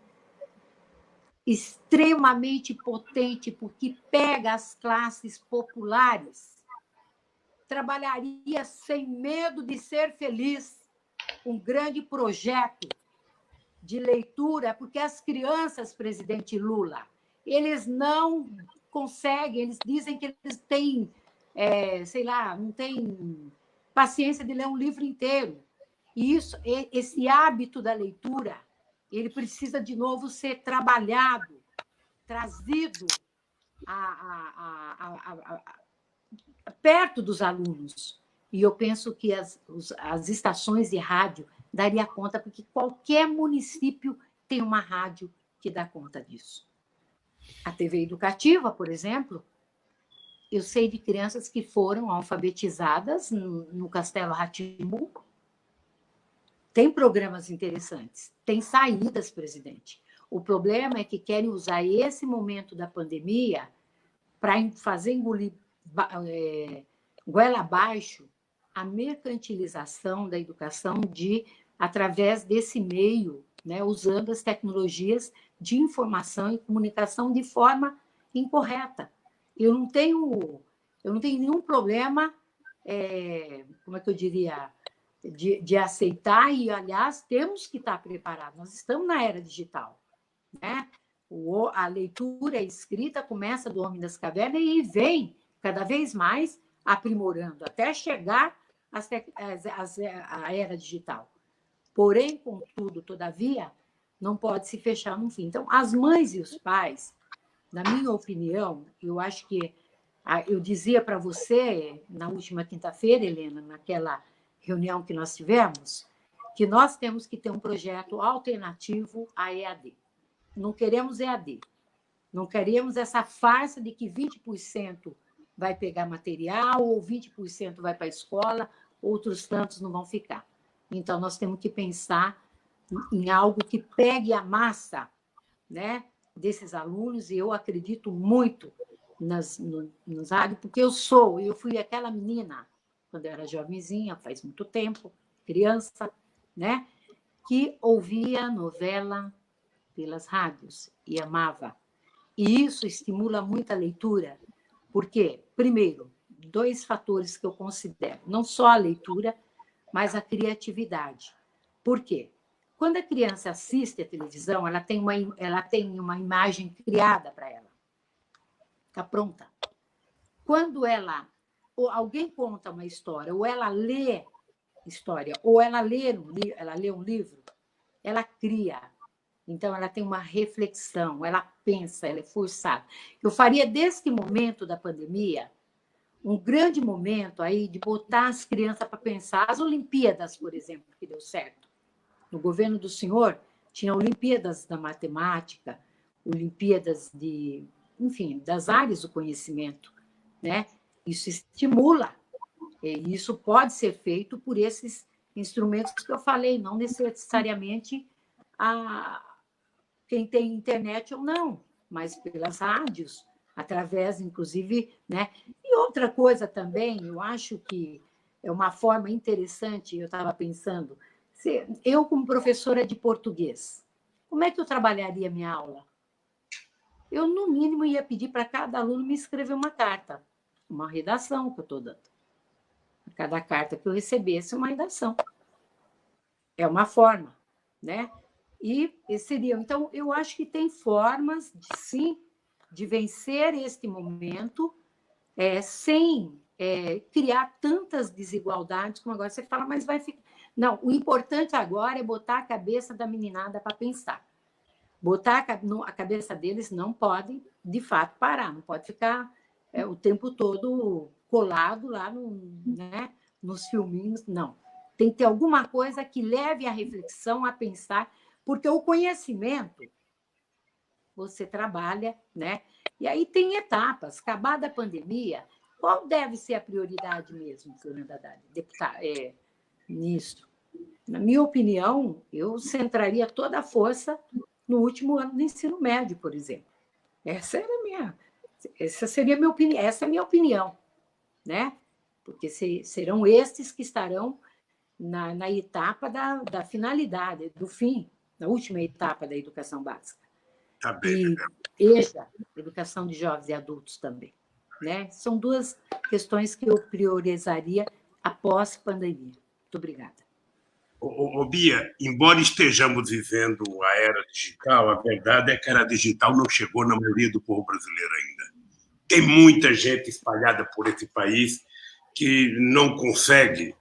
extremamente potente, porque pega as classes populares. Trabalharia sem medo de ser feliz. Um grande projeto de leitura, porque as crianças, presidente Lula, eles não conseguem, eles dizem que eles têm, sei lá, não têm paciência de ler um livro inteiro. E esse hábito da leitura, ele precisa, de novo, ser trabalhado, trazido perto dos alunos. E eu penso que as estações de rádio daria conta, porque qualquer município tem uma rádio que dá conta disso. A TV educativa, por exemplo, eu sei de crianças que foram alfabetizadas no Castelo Rá-Tim-Bum. Tem programas interessantes, tem saídas, presidente. O problema é que querem usar esse momento da pandemia para fazer engolir goela abaixo a mercantilização da educação através desse meio, né, usando as tecnologias de informação e comunicação de forma incorreta. Eu não tenho nenhum problema, como é que eu diria, de aceitar, e, aliás, temos que estar preparados. Nós estamos na era digital, né? A leitura e escrita começa do Homem das Cavernas e vem cada vez mais aprimorando, até chegar à era digital. Porém, contudo, todavia, não pode se fechar no fim. Então, as mães e os pais, na minha opinião, eu acho que eu dizia para você na última quinta-feira, Helena, naquela reunião que nós tivemos, que nós temos que ter um projeto alternativo à EAD. Não queremos EAD. Não queremos essa farsa de que 20% vai pegar material, ou 20% vai para a escola, outros tantos não vão ficar. Então, nós temos que pensar em algo que pegue a massa, né, desses alunos, e eu acredito muito nos rádios, porque eu fui aquela menina, quando eu era jovenzinha, faz muito tempo, criança, né, que ouvia novela pelas rádios e amava. E isso estimula muito a leitura, porque, primeiro, 2 fatores que eu considero, não só a leitura, mas a criatividade. Por quê? Quando a criança assiste a televisão, ela tem uma imagem criada para ela. Está pronta. Quando alguém conta uma história, ou ela lê história, ou ela lê um livro, ela cria. Então, ela tem uma reflexão, ela pensa, ela é forçada. Eu faria deste momento da pandemia um grande momento aí de botar as crianças para pensar. As Olimpíadas, por exemplo, que deu certo. No governo do senhor, tinha Olimpíadas da matemática, Olimpíadas enfim, das áreas do conhecimento, né? Isso estimula. E isso pode ser feito por esses instrumentos que eu falei, não necessariamente quem tem internet ou não, mas pelas rádios, através, inclusive, né? E outra coisa também, eu acho que é uma forma interessante, eu estava pensando, eu, como professora de português, como é que eu trabalharia a minha aula? Eu, no mínimo, ia pedir para cada aluno me escrever uma carta, uma redação que eu estou dando. A cada carta que eu recebesse, uma redação. É uma forma, né? E seria. Então, eu acho que tem formas, sim, de vencer este momento sem criar tantas desigualdades como agora você fala, mas vai ficar. Não, o importante agora é botar a cabeça da meninada para pensar. Botar a cabeça deles, não pode, de fato, parar, não pode ficar o tempo todo colado lá né, nos filminhos, não. Tem que ter alguma coisa que leve à reflexão, a pensar, porque o conhecimento você trabalha, né? E aí tem etapas. Acabada a pandemia, qual deve ser a prioridade mesmo, Fernanda Haddad, ministro? Na minha opinião, eu centraria toda a força no último ano do ensino médio, por exemplo. Essa seria a minha opinião, essa é a minha opinião, né? Porque serão estes que estarão na etapa da finalidade, do fim, na última etapa da educação básica. Tá bem, e EJA, educação de jovens e adultos também. Né? São duas questões que eu priorizaria após pandemia. Muito obrigada. Bia, embora estejamos vivendo a era digital, a verdade é que a era digital não chegou na maioria do povo brasileiro ainda. Tem muita gente espalhada por esse país que não consegue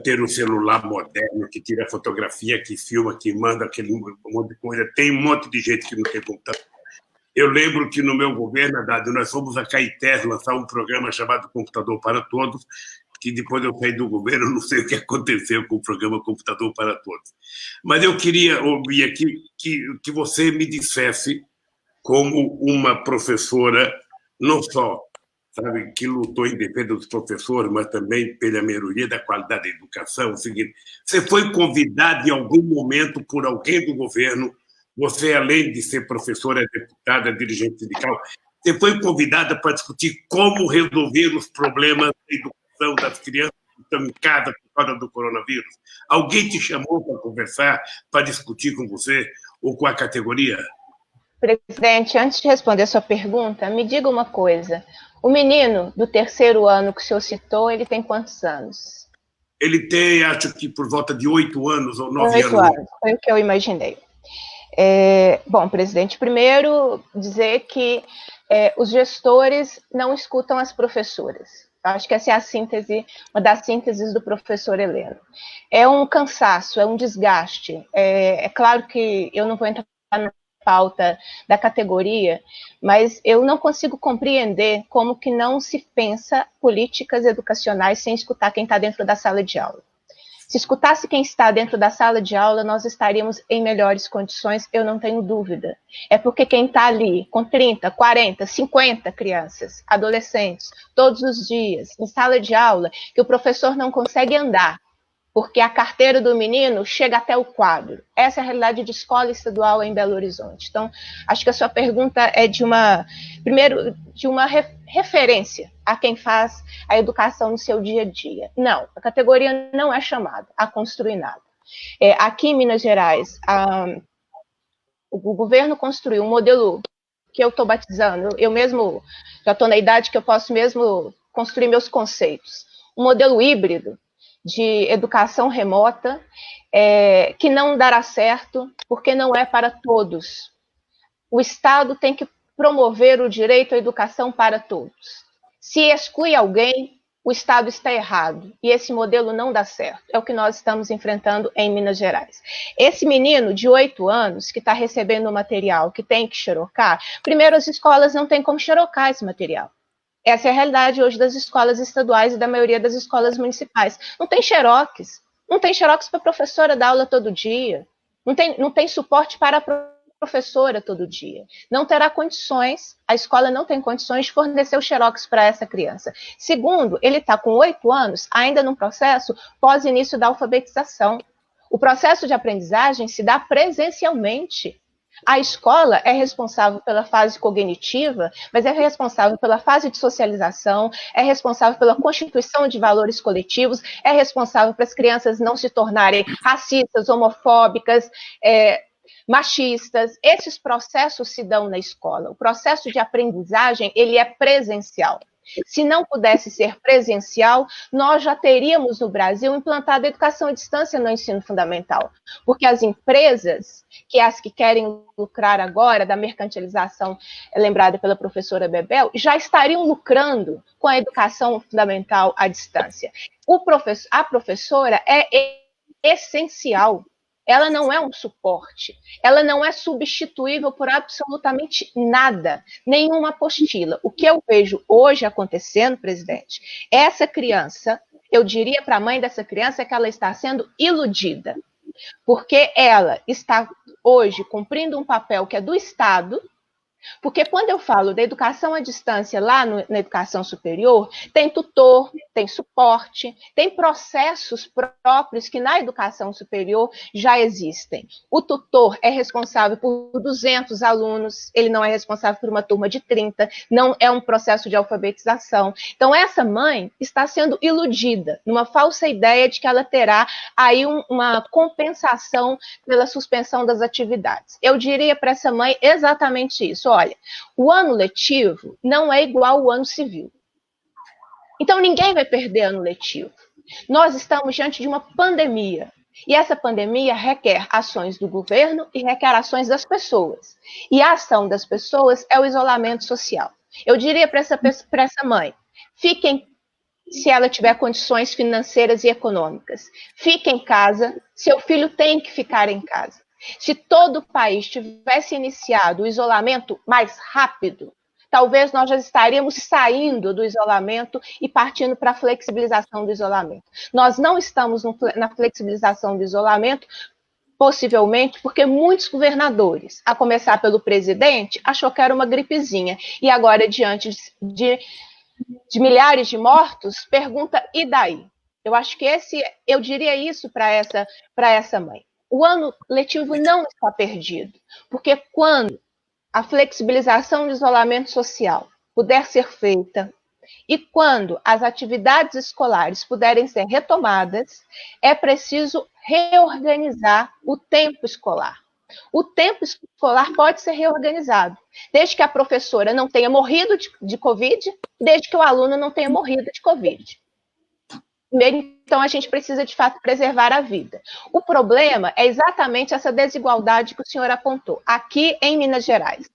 ter um celular moderno, que tira fotografia, que filma, que manda aquele monte de coisa. Tem um monte de gente que não tem computador. Eu lembro que no meu governo, Haddad, nós fomos a Caetés lançar um programa chamado Computador para Todos, que depois eu saí do governo, não sei o que aconteceu com o programa Computador para Todos. Mas eu queria ouvir aqui que você me dissesse, como uma professora, não só sabe, que lutou em defesa dos professores, mas também pela melhoria da qualidade da educação, o seguinte, você foi convidado em algum momento por alguém do governo, você, além de ser professora, deputada, dirigente sindical, você foi convidada para discutir como resolver os problemas da educação das crianças que estão em casa por causa do coronavírus? Alguém te chamou para conversar, para discutir com você ou com a categoria? Presidente, antes de responder a sua pergunta, me diga uma coisa. O menino do terceiro ano que o senhor citou, ele tem quantos anos? Ele tem, acho que por volta de 8 anos ou 9 8 anos, foi o que eu imaginei. Bom, presidente, primeiro dizer que os gestores não escutam as professoras. Acho que essa é a síntese, uma das sínteses do professor Heleno. É um cansaço, é um desgaste. É claro que eu não vou entrar na pauta da categoria, mas eu não consigo compreender como que não se pensa políticas educacionais sem escutar quem está dentro da sala de aula. Se escutasse quem está dentro da sala de aula, nós estaríamos em melhores condições, eu não tenho dúvida. É porque quem está ali com 30, 40, 50 crianças, adolescentes, todos os dias, em sala de aula, que o professor não consegue andar, porque a carteira do menino chega até o quadro. Essa é a realidade de escola estadual em Belo Horizonte. Então, acho que a sua pergunta é primeiro, de uma referência a quem faz a educação no seu dia a dia. Não, a categoria não é chamada a construir nada. Aqui em Minas Gerais, o governo construiu um modelo que eu estou batizando, eu mesmo já estou na idade que eu posso mesmo construir meus conceitos. Um modelo híbrido de educação remota, que não dará certo, porque não é para todos. O Estado tem que promover o direito à educação para todos. Se exclui alguém, o Estado está errado, e esse modelo não dá certo. É o que nós estamos enfrentando em Minas Gerais. Esse menino de 8 anos, que está recebendo o material, que tem que xerocar, primeiro, as escolas não têm como xerocar esse material. Essa é a realidade hoje das escolas estaduais e da maioria das escolas municipais. Não tem xerox. Não tem xerox para a professora dar aula todo dia. Não tem suporte para a professora todo dia. Não terá condições, a escola não tem condições de fornecer o xerox para essa criança. Segundo, ele está com 8 anos, ainda num processo pós-início da alfabetização. O processo de aprendizagem se dá presencialmente. A escola é responsável pela fase cognitiva, mas é responsável pela fase de socialização, é responsável pela constituição de valores coletivos, é responsável para as crianças não se tornarem racistas, homofóbicas, machistas. Esses processos se dão na escola. O processo de aprendizagem, ele é presencial. Se não pudesse ser presencial, nós já teríamos no Brasil implantado a educação à distância no ensino fundamental, porque as empresas, que as que querem lucrar agora da mercantilização lembrada pela professora Bebel, já estariam lucrando com a educação fundamental à distância. A professora é essencial. Ela não é um suporte, ela não é substituível por absolutamente nada, nenhuma apostila. O que eu vejo hoje acontecendo, presidente, essa criança, eu diria para a mãe dessa criança que ela está sendo iludida, porque ela está hoje cumprindo um papel que é do Estado, Porque quando eu falo da educação à distância lá na educação superior, tem tutor, tem suporte, tem processos próprios que na educação superior já existem. O tutor é responsável por 200 alunos, ele não é responsável por uma turma de 30, não é um processo de alfabetização. Então, essa mãe está sendo iludida numa falsa ideia de que ela terá aí uma compensação pela suspensão das atividades. Eu diria para essa mãe exatamente isso. Olha, o ano letivo não é igual ao ano civil. Então, ninguém vai perder ano letivo. Nós estamos diante de uma pandemia. E essa pandemia requer ações do governo e requer ações das pessoas. E a ação das pessoas é o isolamento social. Eu diria para essa mãe, fiquem, se ela tiver condições financeiras e econômicas, fique em casa, seu filho tem que ficar em casa. Se todo o país tivesse iniciado o isolamento mais rápido, talvez nós já estaríamos saindo do isolamento e partindo para a flexibilização do isolamento. Nós não estamos na flexibilização do isolamento, possivelmente porque muitos governadores, a começar pelo presidente, achou que era uma gripezinha. E agora, diante de milhares de mortos, pergunta, e daí? Eu acho que eu diria isso para essa mãe. O ano letivo não está perdido, porque quando a flexibilização do isolamento social puder ser feita e quando as atividades escolares puderem ser retomadas, é preciso reorganizar o tempo escolar. O tempo escolar pode ser reorganizado, desde que a professora não tenha morrido de Covid, desde que o aluno não tenha morrido de Covid. Então, a gente precisa, de fato, preservar a vida. O problema é exatamente essa desigualdade que o senhor apontou. Aqui em Minas Gerais,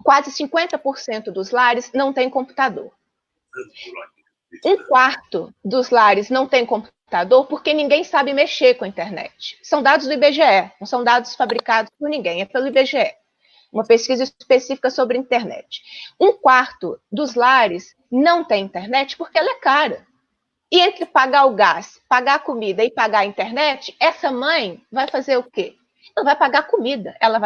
quase 50% dos lares não tem computador. 1/4 dos lares não tem computador porque ninguém sabe mexer com a internet. São dados do IBGE, não são dados fabricados por ninguém, é pelo IBGE. Uma pesquisa específica sobre internet. 1/4 dos lares não tem internet porque ela é cara. E entre pagar o gás, pagar a comida e pagar a internet, essa mãe vai fazer o quê? Ela vai pagar comida, ela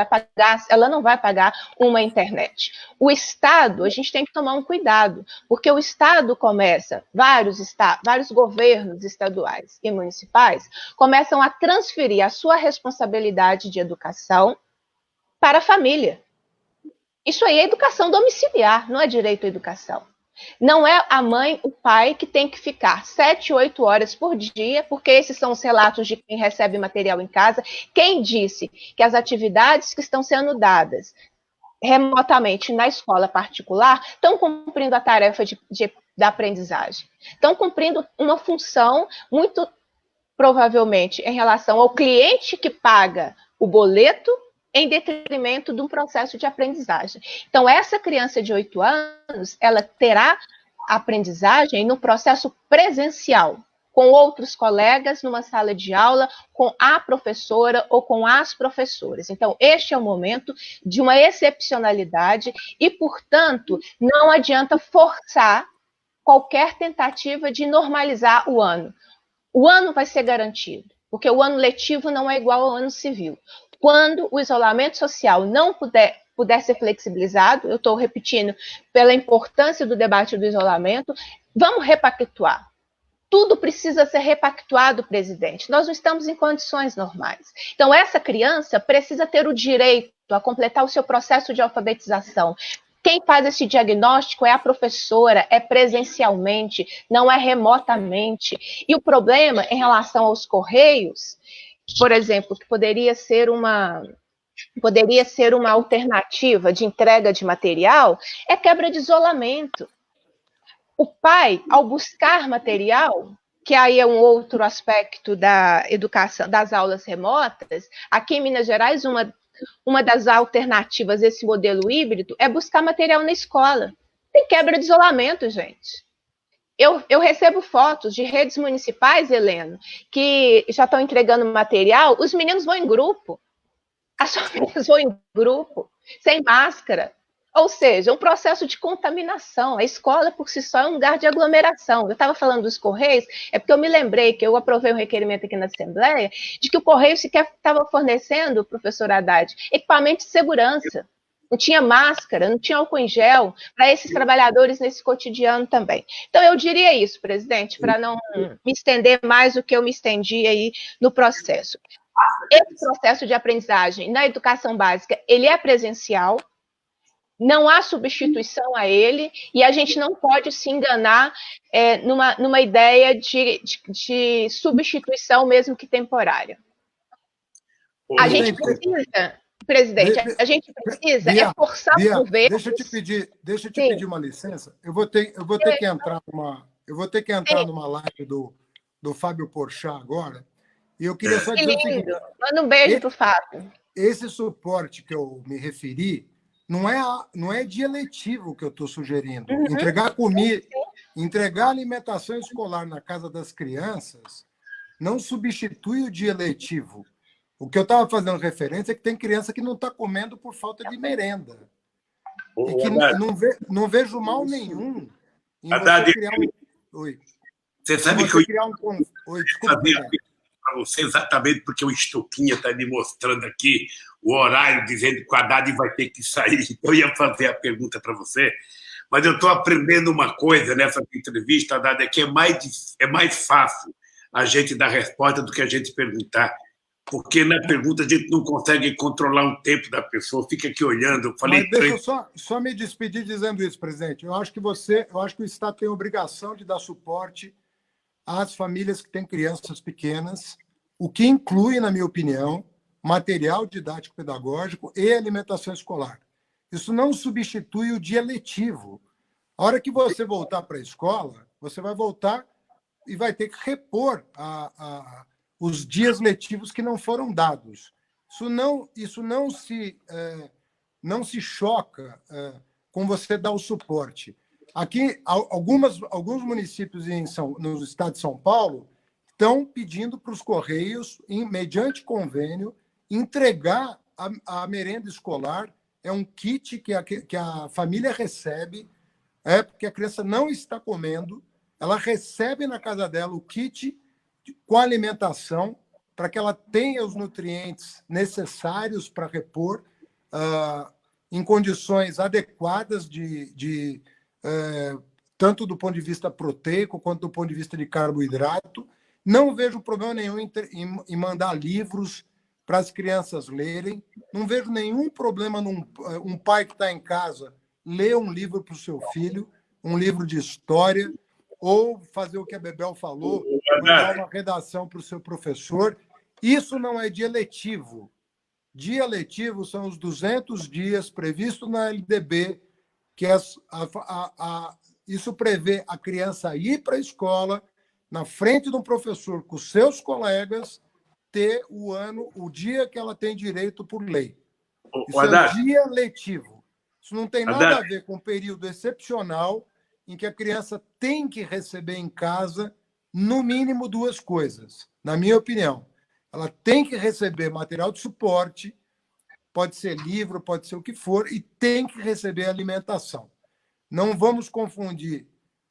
não vai pagar uma internet. O Estado, a gente tem que tomar um cuidado, porque o Estado começa, vários governos estaduais e municipais começam a transferir a sua responsabilidade de educação para a família. Isso aí é educação domiciliar, não é direito à educação. Não é a mãe, o pai, que tem que ficar 7, 8 horas por dia, porque esses são os relatos de quem recebe material em casa. Quem disse que as atividades que estão sendo dadas remotamente na escola particular estão cumprindo a tarefa da aprendizagem? Estão cumprindo uma função muito provavelmente em relação ao cliente que paga o boleto em detrimento de um processo de aprendizagem. Então, essa criança de 8 anos, ela terá aprendizagem no processo presencial, com outros colegas, numa sala de aula, com a professora ou com as professoras. Então, este é o momento de uma excepcionalidade e, portanto, não adianta forçar qualquer tentativa de normalizar o ano. O ano vai ser garantido, porque o ano letivo não é igual ao ano civil. Quando o isolamento social não puder ser flexibilizado, eu estou repetindo, pela importância do debate do isolamento, vamos repactuar. Tudo precisa ser repactuado, presidente. Nós não estamos em condições normais. Então, essa criança precisa ter o direito a completar o seu processo de alfabetização. Quem faz esse diagnóstico é a professora, é presencialmente, não é remotamente. E o problema em relação aos correios, por exemplo, que poderia ser uma alternativa de entrega de material, é quebra de isolamento. O pai, ao buscar material, que aí é um outro aspecto da educação, das aulas remotas, aqui em Minas Gerais, uma das alternativas desse modelo híbrido é buscar material na escola. Tem quebra de isolamento, gente. Eu recebo fotos de redes municipais, Heleno, que já estão entregando material, os meninos vão em grupo, as famílias vão em grupo, sem máscara. Ou seja, um processo de contaminação. A escola, por si só, é um lugar de aglomeração. Eu estava falando dos Correios, é porque eu me lembrei que eu aprovei um requerimento aqui na Assembleia de que o Correio sequer estava fornecendo, professor Haddad, equipamento de segurança. não tinha máscara, não tinha álcool em gel para esses trabalhadores nesse cotidiano também. Então, eu diria isso, presidente, para não me estender mais do que eu me estendi aí no processo. Esse processo de aprendizagem na educação básica, ele é presencial, não há substituição a ele, e a gente não pode se enganar numa ideia de substituição, mesmo que temporária. A gente precisa, presidente, a gente precisa forçar o governo... Deixa eu te pedir uma licença. Eu vou ter que entrar numa live do Fábio Porchat agora, e eu queria só dizer o seguinte... Manda um beijo para o Fábio. Esse suporte que eu me referi não é dia letivo que eu estou sugerindo. Entregar comida, entregar alimentação escolar na casa das crianças não substitui o dia letivo. O que eu estava fazendo referência é que tem criança que não está comendo por falta de merenda. E que não vejo mal nenhum em você criar um... Oi. Você sabe que eu criar um... Oi, desculpa. Para você exatamente porque o Estuquinha está me mostrando aqui o horário, dizendo que o Haddad vai ter que sair. Eu ia fazer a pergunta para você, mas eu estou aprendendo uma coisa nessa entrevista, Haddad, é que é mais fácil a gente dar resposta do que a gente perguntar, porque na pergunta a gente não consegue controlar o tempo da pessoa, fica aqui olhando. Eu falei, mas deixa eu só me despedir dizendo isso, presidente. Eu acho que o Estado tem a obrigação de dar suporte às famílias que têm crianças pequenas, o que inclui, na minha opinião, material didático-pedagógico e alimentação escolar. Isso não substitui o dia letivo. A hora que você voltar para a escola, você vai voltar e vai ter que repor os dias letivos que não foram dados. Isso não se choca com você dar o suporte. Aqui, alguns municípios no estado de São Paulo estão pedindo para os Correios, mediante convênio, entregar a merenda escolar. É um kit que a família recebe, porque a criança não está comendo, ela recebe na casa dela o kit com alimentação para que ela tenha os nutrientes necessários para repor em condições adequadas tanto do ponto de vista proteico quanto do ponto de vista de carboidrato. Não vejo problema nenhum em mandar livros para as crianças lerem. Não vejo nenhum problema um pai que está em casa ler um livro para o seu filho, um livro de história, ou fazer o que a Bebel falou, mandar uma redação para o seu professor. Isso não é dia letivo. Dia letivo são os 200 dias previstos na LDB, que isso prevê a criança ir para a escola, na frente de um professor com seus colegas, ter o dia que ela tem direito por lei. Isso é um dia letivo. Isso não tem nada a ver com um período excepcional em que a criança tem que receber em casa, no mínimo, 2 coisas, na minha opinião. Ela tem que receber material de suporte, pode ser livro, pode ser o que for, e tem que receber alimentação. Não vamos confundir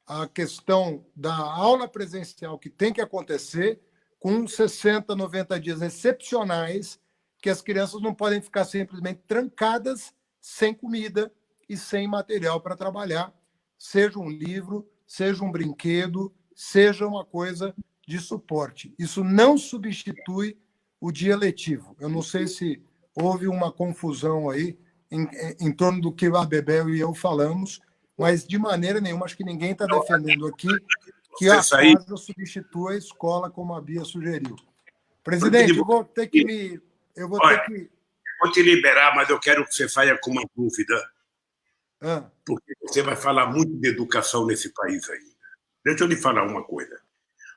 a questão da aula presencial, que tem que acontecer, com 60, 90 dias excepcionais, que as crianças não podem ficar simplesmente trancadas, sem comida e sem material para trabalhar, seja um livro, seja um brinquedo, seja uma coisa de suporte. Isso não substitui o dia letivo. Eu não sei se houve uma confusão aí em torno do que a Bebel e eu falamos, mas de maneira nenhuma, acho que ninguém está defendendo aqui que a casa substitua a escola, como a Bia sugeriu. Presidente, eu vou ter que... Eu vou te liberar, mas eu quero que você saia com uma dúvida, porque você vai falar muito de educação nesse país ainda. Deixa eu lhe falar uma coisa.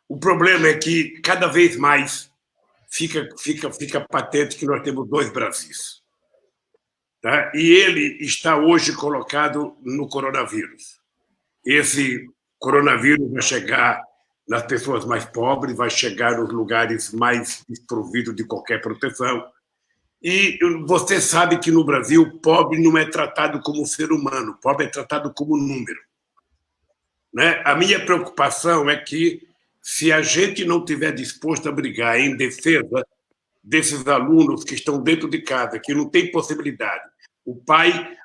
O problema é que, cada vez mais, fica patente que nós temos 2 Brasis. Tá? E ele está hoje colocado no coronavírus. Esse coronavírus vai chegar nas pessoas mais pobres, vai chegar nos lugares mais desprovidos de qualquer proteção. E você sabe que no Brasil o pobre não é tratado como ser humano, o pobre é tratado como número. Né? A minha preocupação é que, se a gente não estiver disposto a brigar em defesa desses alunos que estão dentro de casa, que não têm possibilidade O pai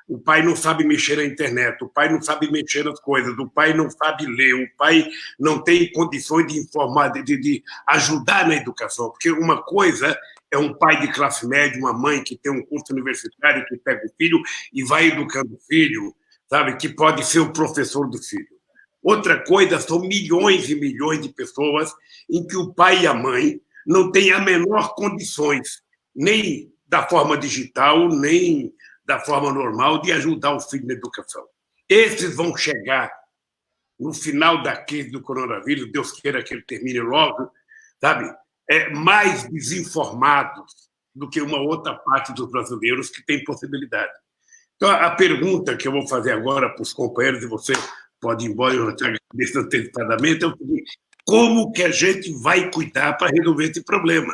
não sabe mexer na internet, o pai não sabe mexer nas coisas, o pai não sabe ler, o pai não tem condições de informar, de ajudar na educação. Porque uma coisa é um pai de classe média, uma mãe que tem um curso universitário, que pega o filho e vai educando o filho, sabe, que pode ser o professor do filho. Outra coisa são milhões e milhões de pessoas em que o pai e a mãe não têm a menor condições, nem da forma digital, nem da forma normal, de ajudar o filho na educação. Esses vão chegar no final da crise do coronavírus, Deus queira que ele termine logo, sabe? Mais desinformados do que uma outra parte dos brasileiros que tem possibilidade. Então, a pergunta que eu vou fazer agora para os companheiros, e você pode ir embora, eu te agradeço antecipadamente, é o seguinte: como que a gente vai cuidar para resolver esse problema?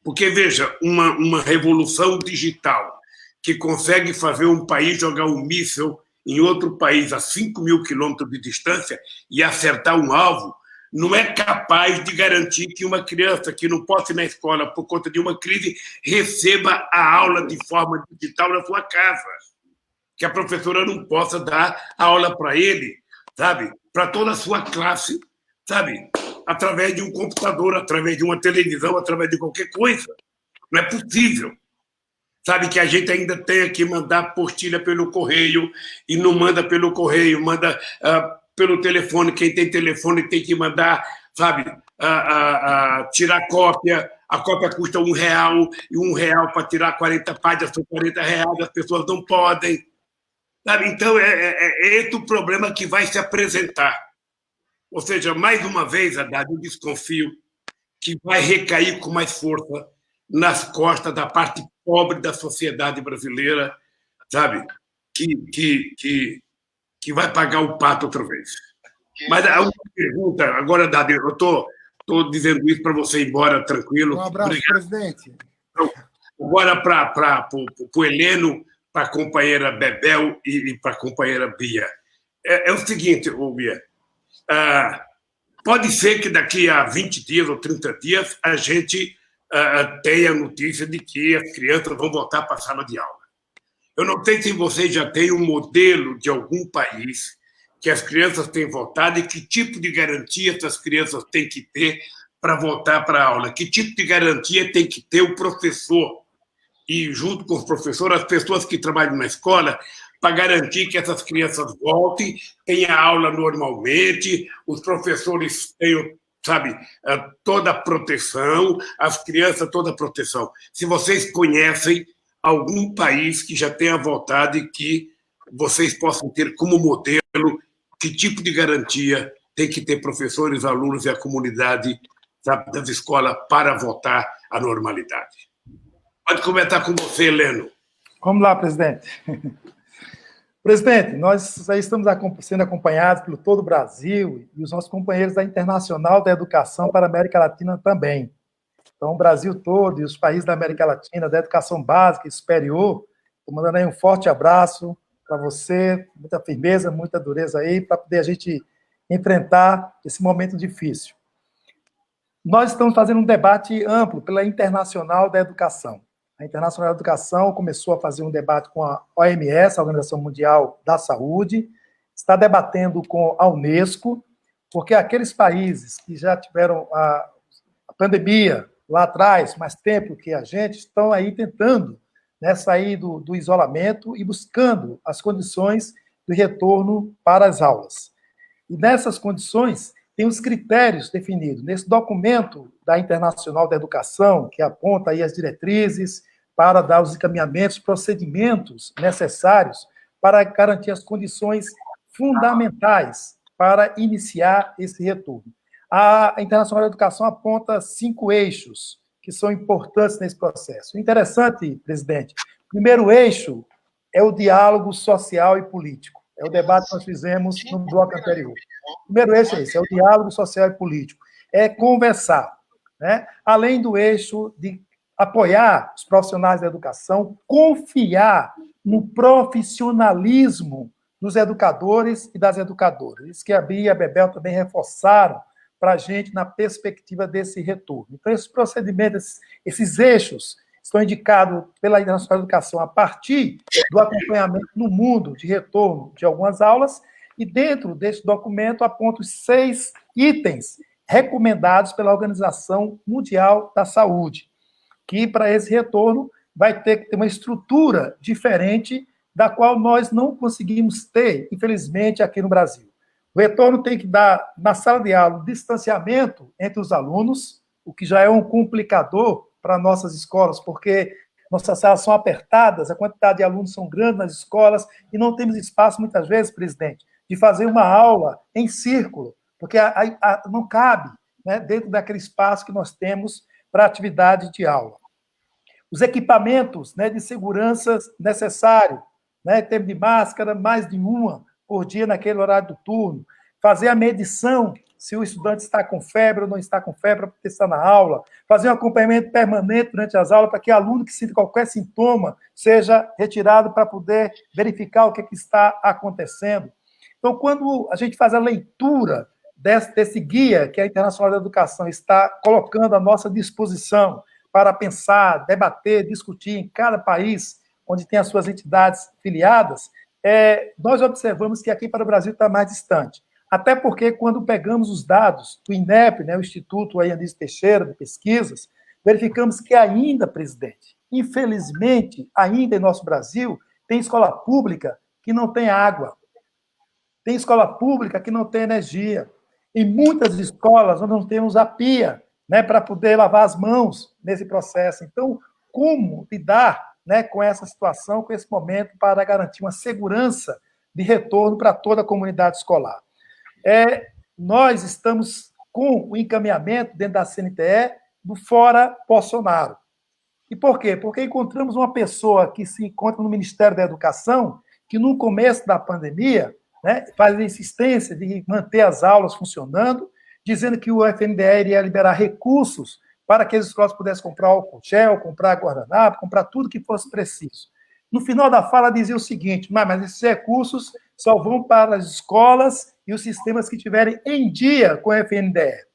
Porque, veja, uma revolução digital que consegue fazer um país jogar um míssil em outro país a 5.000 quilômetros de distância e acertar um alvo, não é capaz de garantir que uma criança que não possa ir na escola por conta de uma crise receba a aula de forma digital na sua casa. Que a professora não possa dar a aula para ele, sabe, para toda a sua classe, sabe, através de um computador, através de uma televisão, através de qualquer coisa. Não é possível. Sabe, que a gente ainda tenha que mandar postilha pelo correio e não manda pelo correio, manda pelo telefone. Quem tem telefone tem que mandar, sabe, tirar cópia. A cópia custa R$1, e R$1 para tirar 40 páginas são R$40, as pessoas não podem. Sabe? Então, é esse o problema que vai se apresentar. Ou seja, mais uma vez, Haddad, eu desconfio que vai recair com mais força nas costas da parte pobre da sociedade brasileira, sabe? Que vai pagar o pato outra vez. Mas a última pergunta, agora, Haddad, eu estou dizendo isso para você ir embora tranquilo. Um abraço, obrigado. Presidente. Então, agora para o Heleno, para a companheira Bebel e para a companheira Bia. É o seguinte, Bia, pode ser que daqui a 20 dias ou 30 dias a gente tenha a notícia de que as crianças vão voltar para a sala de aula. Eu não sei se vocês já têm um modelo de algum país que as crianças têm voltado e que tipo de garantia essas crianças têm que ter para voltar para a aula, que tipo de garantia tem que ter o professor e, junto com os professores, as pessoas que trabalham na escola, para garantir que essas crianças voltem, tenham aula normalmente, os professores tenham, sabe, toda a proteção, as crianças toda a proteção. Se vocês conhecem algum país que já tenha voltado e que vocês possam ter como modelo que tipo de garantia tem que ter professores, alunos e a comunidade, sabe, das escolas para voltar à normalidade. Pode comentar com você, Heleno. Vamos lá, presidente. Presidente, nós aí estamos sendo acompanhados pelo todo o Brasil e os nossos companheiros da Internacional da Educação para a América Latina também. Então, o Brasil todo e os países da América Latina, da educação básica e superior, estou mandando aí um forte abraço para você, muita firmeza, muita dureza aí, para poder a gente enfrentar esse momento difícil. Nós estamos fazendo um debate amplo pela Internacional da Educação. A Internacional da Educação começou a fazer um debate com a OMS, a Organização Mundial da Saúde, está debatendo com a Unesco, porque aqueles países que já tiveram a pandemia lá atrás, mais tempo que a gente, estão aí tentando, né, sair do isolamento e buscando as condições de retorno para as aulas. E nessas condições, tem os critérios definidos. Nesse documento da Internacional da Educação, que aponta aí as diretrizes para dar os encaminhamentos, procedimentos necessários para garantir as condições fundamentais para iniciar esse retorno. A Internacional da Educação aponta 5 eixos que são importantes nesse processo. O interessante, presidente, o primeiro eixo é o diálogo social e político. É o debate que nós fizemos no bloco anterior. O primeiro eixo é esse, é o diálogo social e político. É conversar, né? Além do eixo de apoiar os profissionais da educação, confiar no profissionalismo dos educadores e das educadoras. Isso que a Bia e a Bebel também reforçaram para a gente na perspectiva desse retorno. Então, esses procedimentos, esses eixos estão indicados pela Internacional de Educação a partir do acompanhamento no mundo de retorno de algumas aulas, e dentro desse documento aponto 6 itens recomendados pela Organização Mundial da Saúde, que para esse retorno vai ter que ter uma estrutura diferente da qual nós não conseguimos ter, infelizmente, aqui no Brasil. O retorno tem que dar, na sala de aula, um distanciamento entre os alunos, o que já é um complicador para nossas escolas, porque nossas salas são apertadas, a quantidade de alunos são grande nas escolas, e não temos espaço, muitas vezes, presidente, de fazer uma aula em círculo, porque não cabe, né, dentro daquele espaço que nós temos para atividade de aula. Os equipamentos, né, de segurança necessários, né, em termos de máscara, mais de uma por dia naquele horário do turno, fazer a medição se o estudante está com febre ou não está com febre para testar na aula, fazer um acompanhamento permanente durante as aulas para que o aluno que sinta qualquer sintoma seja retirado para poder verificar o que está acontecendo. Então, quando a gente faz a leitura desse guia que a Internacional da Educação está colocando à nossa disposição para pensar, debater, discutir em cada país onde tem as suas entidades filiadas, nós observamos que aqui para o Brasil está mais distante. Até porque, quando pegamos os dados do INEP, né, o Instituto Anísio Teixeira de Pesquisas, verificamos que ainda, presidente, infelizmente, ainda em nosso Brasil, tem escola pública que não tem água, tem escola pública que não tem energia. Em muitas escolas, nós não temos a pia, né, para poder lavar as mãos nesse processo. Então, como lidar, né, com essa situação, com esse momento, para garantir uma segurança de retorno para toda a comunidade escolar? Nós estamos com o encaminhamento dentro da CNTE do Fora Bolsonaro. E por quê? Porque encontramos uma pessoa que se encontra no Ministério da Educação, que no começo da pandemia, né, faz a insistência de manter as aulas funcionando, dizendo que o FNDE iria liberar recursos para que as escolas pudessem comprar álcool gel, comprar guardanapo, comprar tudo que fosse preciso. No final da fala dizia o seguinte: mas esses recursos só vão para as escolas e os sistemas que estiverem em dia com o FNDE.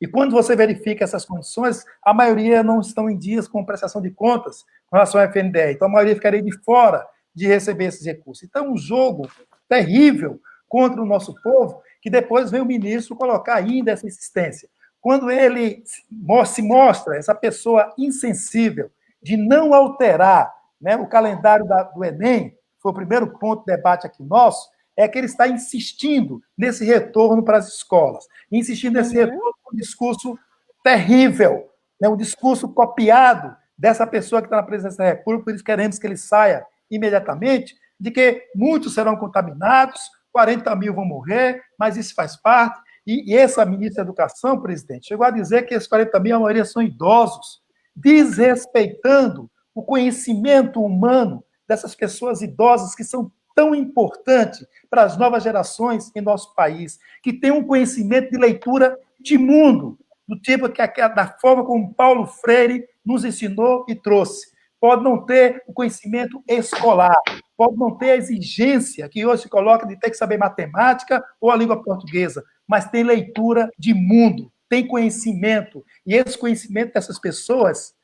E quando você verifica essas condições, a maioria não estão em dias com prestação de contas com relação ao FNDE. Então, a maioria ficaria de fora de receber esses recursos. Então, um jogo terrível contra o nosso povo, que depois vem o ministro colocar ainda essa insistência. Quando ele se mostra essa pessoa insensível de não alterar, né, o calendário do Enem, foi o primeiro ponto de debate aqui nosso, é que ele está insistindo nesse retorno para as escolas, insistindo nesse retorno com um discurso terrível, né, um discurso copiado dessa pessoa que está na presidência da República, por isso queremos que ele saia imediatamente, de que muitos serão contaminados, 40 mil vão morrer, mas isso faz parte. E essa ministra da Educação, presidente, chegou a dizer que esses 40 mil, a maioria são idosos, desrespeitando o conhecimento humano dessas pessoas idosas que são tão importantes para as novas gerações em nosso país, que têm um conhecimento de leitura de mundo, do tipo da forma como Paulo Freire nos ensinou e trouxe. Pode não ter o conhecimento escolar, pode não ter a exigência que hoje se coloca de ter que saber matemática ou a língua portuguesa, mas tem leitura de mundo, tem conhecimento, e esse conhecimento dessas pessoas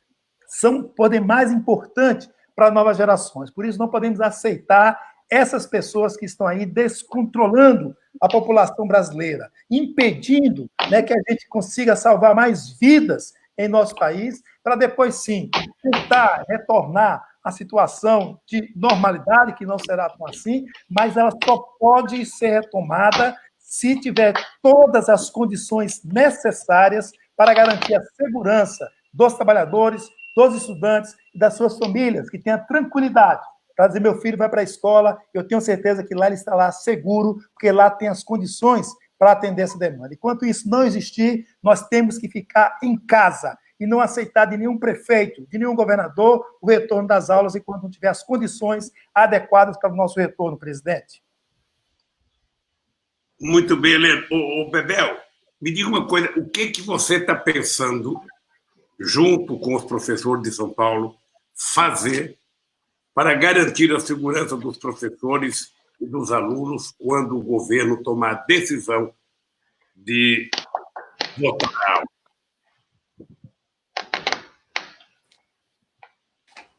são o poder mais importante para novas gerações. Por isso, não podemos aceitar essas pessoas que estão aí descontrolando a população brasileira, impedindo, né, que a gente consiga salvar mais vidas em nosso país, para depois, sim, tentar retornar à situação de normalidade, que não será tão assim, mas ela só pode ser retomada se tiver todas as condições necessárias para garantir a segurança dos trabalhadores, dos estudantes e das suas famílias, que tenham tranquilidade para dizer: meu filho vai para a escola, eu tenho certeza que lá ele está lá seguro, porque lá tem as condições para atender essa demanda. Enquanto isso não existir, nós temos que ficar em casa e não aceitar de nenhum prefeito, de nenhum governador, o retorno das aulas enquanto não tiver as condições adequadas para o nosso retorno, presidente. Muito bem, Heleno. Ô, Bebel, me diga uma coisa, o que você está pensando, junto com os professores de São Paulo, fazer para garantir a segurança dos professores e dos alunos quando o governo tomar a decisão de voltar à aula?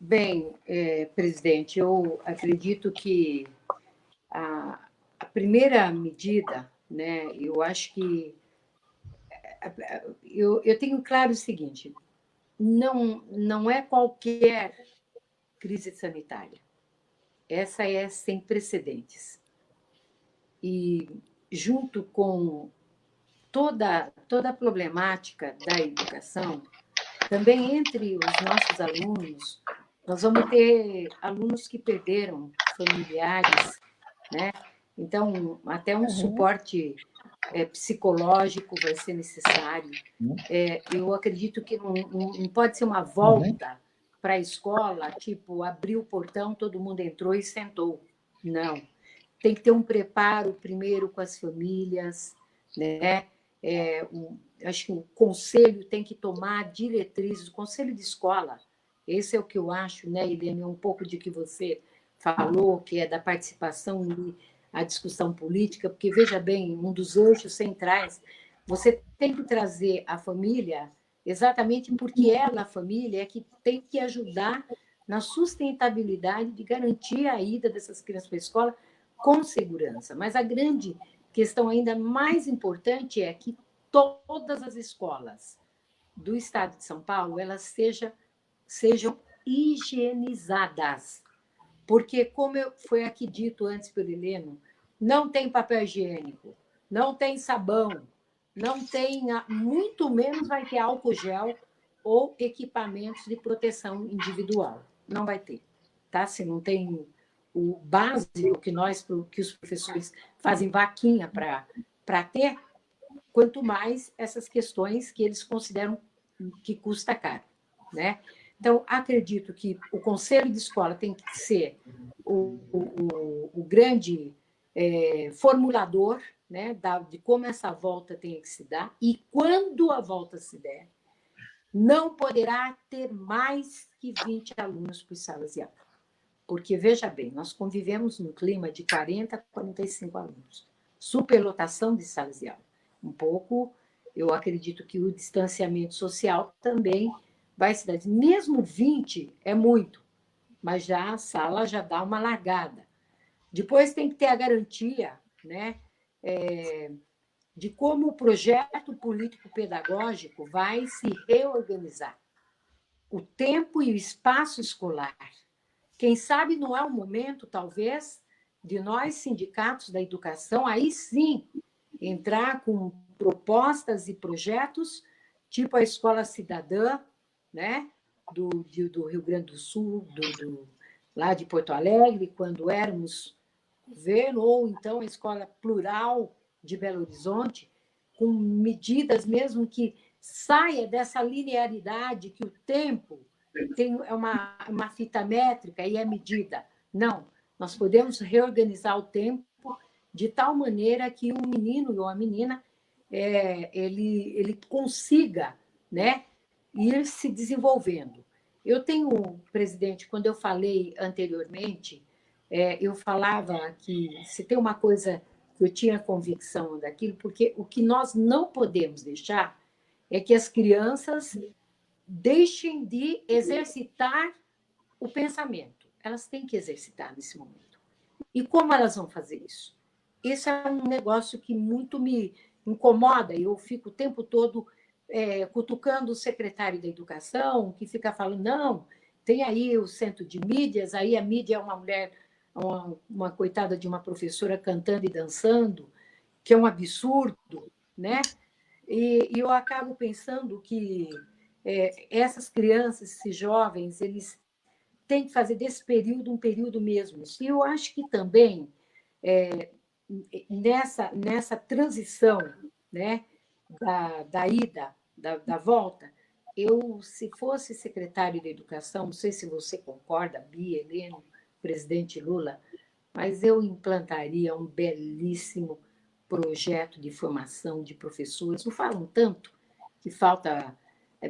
Bem, presidente, eu acredito que a primeira medida, né, eu acho que eu tenho claro o seguinte: não é qualquer crise sanitária. Essa é sem precedentes. E, junto com toda a problemática da educação, também entre os nossos alunos, nós vamos ter alunos que perderam familiares, né? Então, até um suporte psicológico vai ser necessário. Eu acredito que não pode ser uma volta para a escola, tipo, abriu o portão, todo mundo entrou e sentou. Não. Tem que ter um preparo primeiro com as famílias, né? Acho que o conselho tem que tomar diretrizes, o conselho de escola. Esse é o que eu acho, né, Helene, um pouco de que você falou, que é da participação e a discussão política, porque, veja bem, um dos eixos centrais, você tem que trazer a família exatamente porque ela, a família, é que tem que ajudar na sustentabilidade de garantir a ida dessas crianças para a escola com segurança. Mas a grande questão ainda mais importante é que todas as escolas do estado de São Paulo elas sejam higienizadas. Porque, como foi aqui dito antes pelo Heleno, não tem papel higiênico, não tem sabão, não tem, muito menos vai ter álcool gel ou equipamentos de proteção individual. Não vai ter. Tá? Se não tem o básico que os professores fazem vaquinha para ter, quanto mais essas questões que eles consideram que custa caro, né? Então, acredito que o conselho de escola tem que ser o grande formulador, né, de como essa volta tem que se dar, e quando a volta se der, não poderá ter mais que 20 alunos por salas de aula. Porque, veja bem, nós convivemos num clima de 40 a 45 alunos. Superlotação de salas de aula. Um pouco, eu acredito que o distanciamento social também vai se dar. Mesmo 20 é muito, mas já a sala já dá uma largada. Depois tem que ter a garantia, né, de como o projeto político-pedagógico vai se reorganizar. O tempo e o espaço escolar. Quem sabe não é o momento, talvez, de nós, sindicatos da educação, aí sim, entrar com propostas e projetos, tipo a Escola Cidadã, né, do Rio Grande do Sul, lá de Porto Alegre, quando éramos governo, ou então a Escola Plural de Belo Horizonte, com medidas mesmo que saia dessa linearidade que o tempo é uma fita métrica e é medida. Não, nós podemos reorganizar o tempo de tal maneira que o menino ou a menina ele consiga, né, ir se desenvolvendo. Eu tenho, presidente, quando eu falei anteriormente, eu falava que se tem uma coisa que eu tinha convicção daquilo, porque o que nós não podemos deixar é que as crianças deixem de exercitar o pensamento. Elas têm que exercitar nesse momento. E como elas vão fazer isso? Esse é um negócio que muito me incomoda. Eu fico o tempo todo cutucando o secretário da Educação, que fica falando, não, tem aí o centro de mídias, aí a mídia é uma mulher, uma coitada de uma professora cantando e dançando, que é um absurdo, né? E eu acabo pensando que essas crianças, esses jovens, eles têm que fazer desse período um período mesmo. E eu acho que também, nessa transição, né, da ida, da volta, se fosse secretário da Educação, não sei se você concorda, Bia, Heleno, presidente Lula, mas eu implantaria um belíssimo projeto de formação de professores. Não falam tanto que falta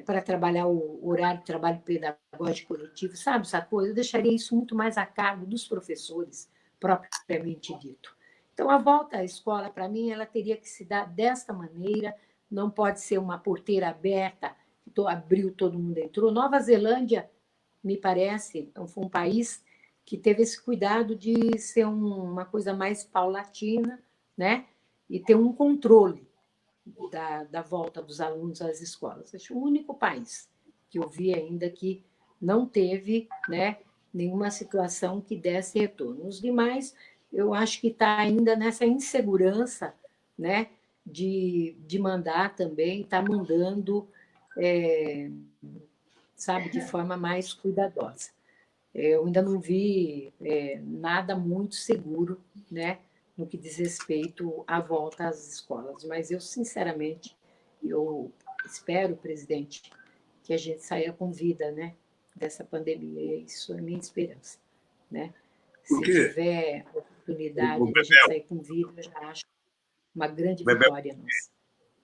para trabalhar o horário de trabalho pedagógico coletivo, sabe essa coisa? Eu deixaria isso muito mais a cargo dos professores, propriamente dito. Então, a volta à escola, para mim, ela teria que se dar desta maneira, não pode ser uma porteira aberta, abriu, todo mundo entrou. Nova Zelândia me parece, foi um país que teve esse cuidado de ser uma coisa mais paulatina, né? E ter um controle da volta dos alunos às escolas. Acho o único país que eu vi ainda que não teve, né, nenhuma situação que desse retorno. Os demais, eu acho que está ainda nessa insegurança, né, de mandar também, está mandando, sabe, de forma mais cuidadosa. Eu ainda não vi nada muito seguro, né, no que diz respeito à volta às escolas. Mas eu, sinceramente, eu espero, presidente, que a gente saia com vida, né, dessa pandemia. Isso é a minha esperança, né? Se tiver oportunidade de sair com vida, eu já acho uma grande vitória nossa.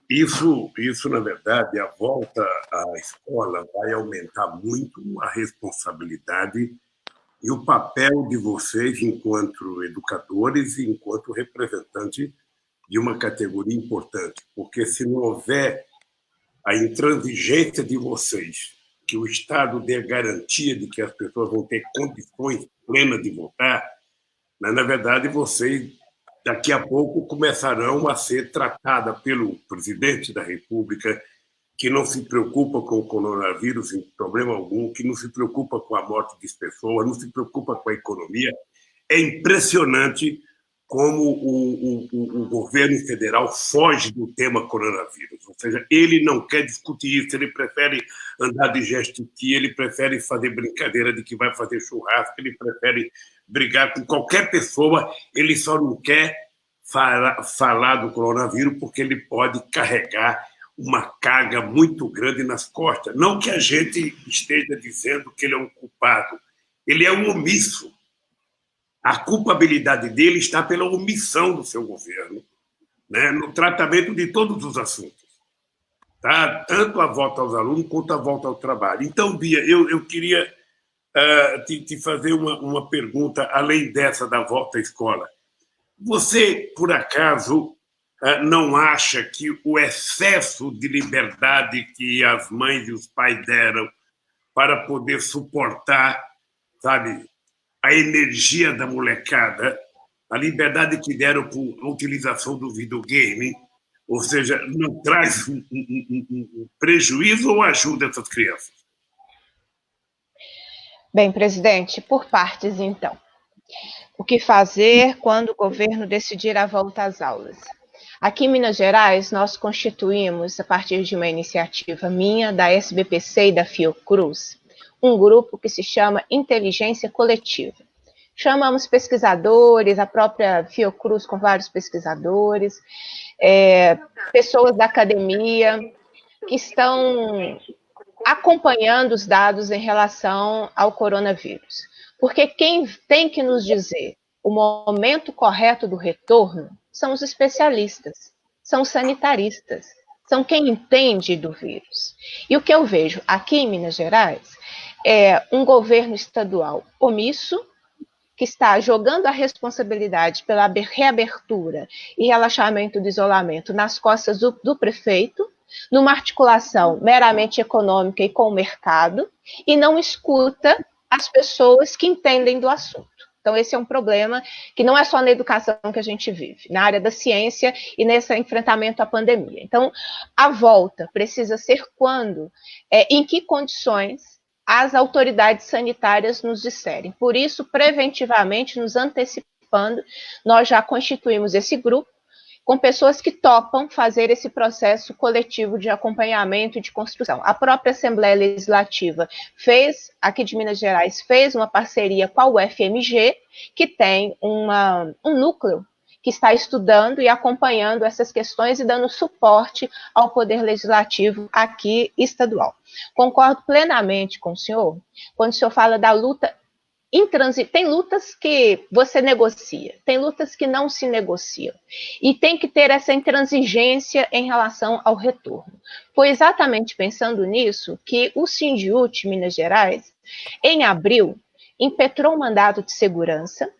Isso, na verdade, a volta à escola vai aumentar muito a responsabilidade e o papel de vocês enquanto educadores e enquanto representantes de uma categoria importante, porque se não houver a intransigência de vocês, que o Estado dê garantia de que as pessoas vão ter condições plenas de voltar, na verdade, vocês, daqui a pouco, começarão a ser tratadas pelo presidente da República, que não se preocupa com o coronavírus em problema algum, que não se preocupa com a morte de pessoas, não se preocupa com a economia. É impressionante como o governo federal foge do tema coronavírus. Ou seja, ele não quer discutir isso, ele prefere andar de jet ski, ele prefere fazer brincadeira de que vai fazer churrasco, ele prefere brigar com qualquer pessoa, ele só não quer falar do coronavírus porque ele pode carregar uma carga muito grande nas costas. Não que a gente esteja dizendo que ele é um culpado, ele é um omisso. A culpabilidade dele está pela omissão do seu governo, né, no tratamento de todos os assuntos. Tá? Tanto a volta aos alunos quanto a volta ao trabalho. Então, Bia, eu queria te fazer uma pergunta, além dessa da volta à escola. Você, por acaso, não acha que o excesso de liberdade que as mães e os pais deram para poder suportar, sabe, a energia da molecada, a liberdade que deram por a utilização do videogame, ou seja, não traz um prejuízo ou ajuda essas crianças? Bem, presidente, por partes, então. O que fazer quando o governo decidir a volta às aulas? Aqui em Minas Gerais, nós constituímos, a partir de uma iniciativa minha, da SBPC e da Fiocruz, um grupo que se chama Inteligência Coletiva. Chamamos pesquisadores, a própria Fiocruz com vários pesquisadores, pessoas da academia, que estão acompanhando os dados em relação ao coronavírus. Porque quem tem que nos dizer o momento correto do retorno são os especialistas, são os sanitaristas, são quem entende do vírus. E o que eu vejo aqui em Minas Gerais é um governo estadual omisso, que está jogando a responsabilidade pela reabertura e relaxamento do isolamento nas costas do prefeito, numa articulação meramente econômica e com o mercado, e não escuta as pessoas que entendem do assunto. Então, esse é um problema que não é só na educação que a gente vive, na área da ciência e nesse enfrentamento à pandemia. Então, a volta precisa ser quando, em que condições as autoridades sanitárias nos disserem. Por isso, preventivamente, nos antecipando, nós já constituímos esse grupo com pessoas que topam fazer esse processo coletivo de acompanhamento e de construção. A própria Assembleia Legislativa aqui de Minas Gerais, fez uma parceria com a UFMG, que tem um núcleo que está estudando e acompanhando essas questões e dando suporte ao Poder Legislativo aqui estadual. Concordo plenamente com o senhor, quando o senhor fala da luta intransigente. Tem lutas que você negocia, tem lutas que não se negociam. E tem que ter essa intransigência em relação ao retorno. Foi exatamente pensando nisso que o Sindiúti Minas Gerais, em abril, impetrou um mandato de segurança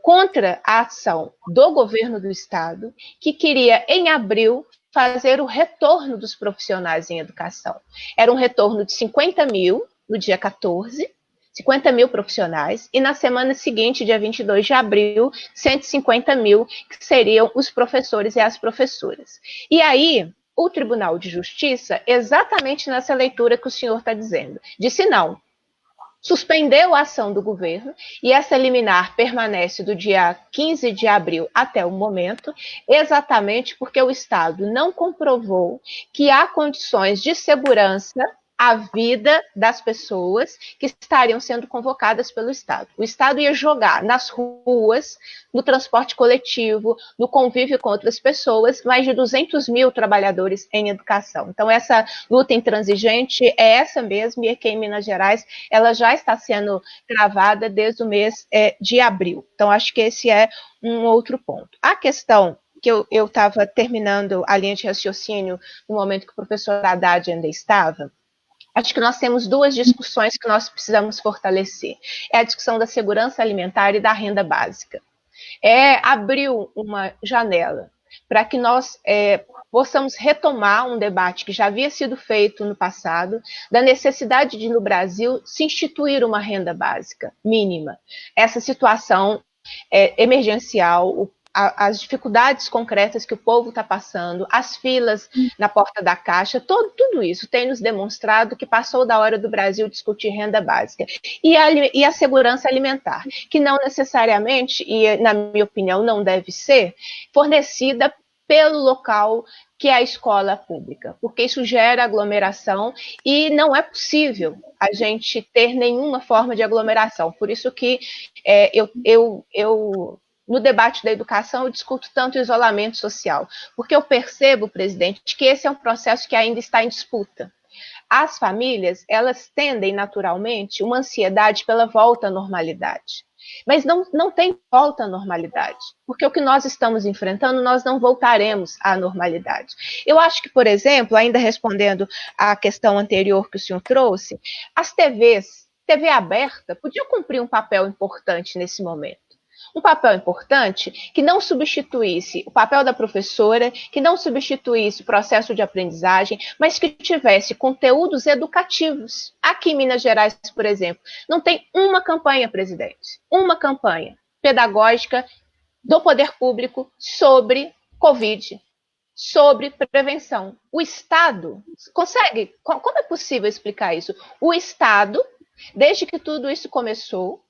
contra a ação do governo do estado, que queria, em abril, fazer o retorno dos profissionais em educação. Era um retorno de 50 mil no dia 14, 50 mil profissionais, e na semana seguinte, dia 22 de abril, 150 mil, que seriam os professores e as professoras. E aí, o Tribunal de Justiça, exatamente nessa leitura que o senhor está dizendo, disse não. Suspendeu a ação do governo e essa liminar permanece do dia 15 de abril até o momento, exatamente porque o Estado não comprovou que há condições de segurança à vida das pessoas que estariam sendo convocadas pelo Estado. O Estado ia jogar nas ruas, no transporte coletivo, no convívio com outras pessoas, mais de 200 mil trabalhadores em educação. Então, essa luta intransigente é essa mesmo, e aqui em Minas Gerais ela já está sendo travada desde o mês de abril. Então, acho que esse é um outro ponto. A questão que eu estava terminando a linha de raciocínio no momento que o professor Haddad ainda estava, acho que nós temos duas discussões que nós precisamos fortalecer. É a discussão da segurança alimentar e da renda básica. Abriu uma janela para que nós possamos retomar um debate que já havia sido feito no passado, da necessidade de, no Brasil, se instituir uma renda básica mínima. Essa situação emergencial, as dificuldades concretas que o povo está passando, as filas na porta da Caixa, tudo isso tem nos demonstrado que passou da hora do Brasil discutir renda básica. E a segurança alimentar, que não necessariamente, e na minha opinião não deve ser, fornecida pelo local que é a escola pública, porque isso gera aglomeração e não é possível a gente ter nenhuma forma de aglomeração. Por isso que no debate da educação, eu discuto tanto o isolamento social, porque eu percebo, presidente, que esse é um processo que ainda está em disputa. As famílias, elas tendem naturalmente uma ansiedade pela volta à normalidade. Mas não tem volta à normalidade, porque o que nós estamos enfrentando, nós não voltaremos à normalidade. Eu acho que, por exemplo, ainda respondendo à questão anterior que o senhor trouxe, as TV aberta, podiam cumprir um papel importante nesse momento. Um papel importante que não substituísse o papel da professora, que não substituísse o processo de aprendizagem, mas que tivesse conteúdos educativos. Aqui em Minas Gerais, por exemplo, não tem uma campanha, presidente, uma campanha pedagógica do poder público sobre Covid, sobre prevenção. O Estado consegue? Como é possível explicar isso? O Estado, desde que tudo isso começou,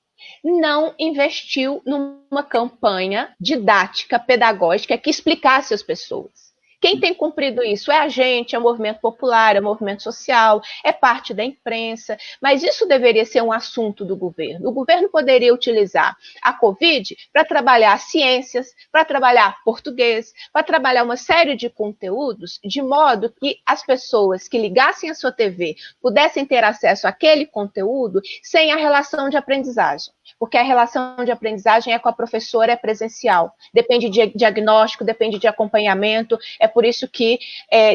não investiu numa campanha didática, pedagógica, que explicasse às pessoas. Quem tem cumprido isso é a gente, é o movimento popular, é o movimento social, é parte da imprensa, mas isso deveria ser um assunto do governo. O governo poderia utilizar a Covid para trabalhar ciências, para trabalhar português, para trabalhar uma série de conteúdos, de modo que as pessoas que ligassem a sua TV pudessem ter acesso àquele conteúdo sem a relação de aprendizagem. Porque a relação de aprendizagem é com a professora, é presencial, depende de diagnóstico, depende de acompanhamento, é por isso que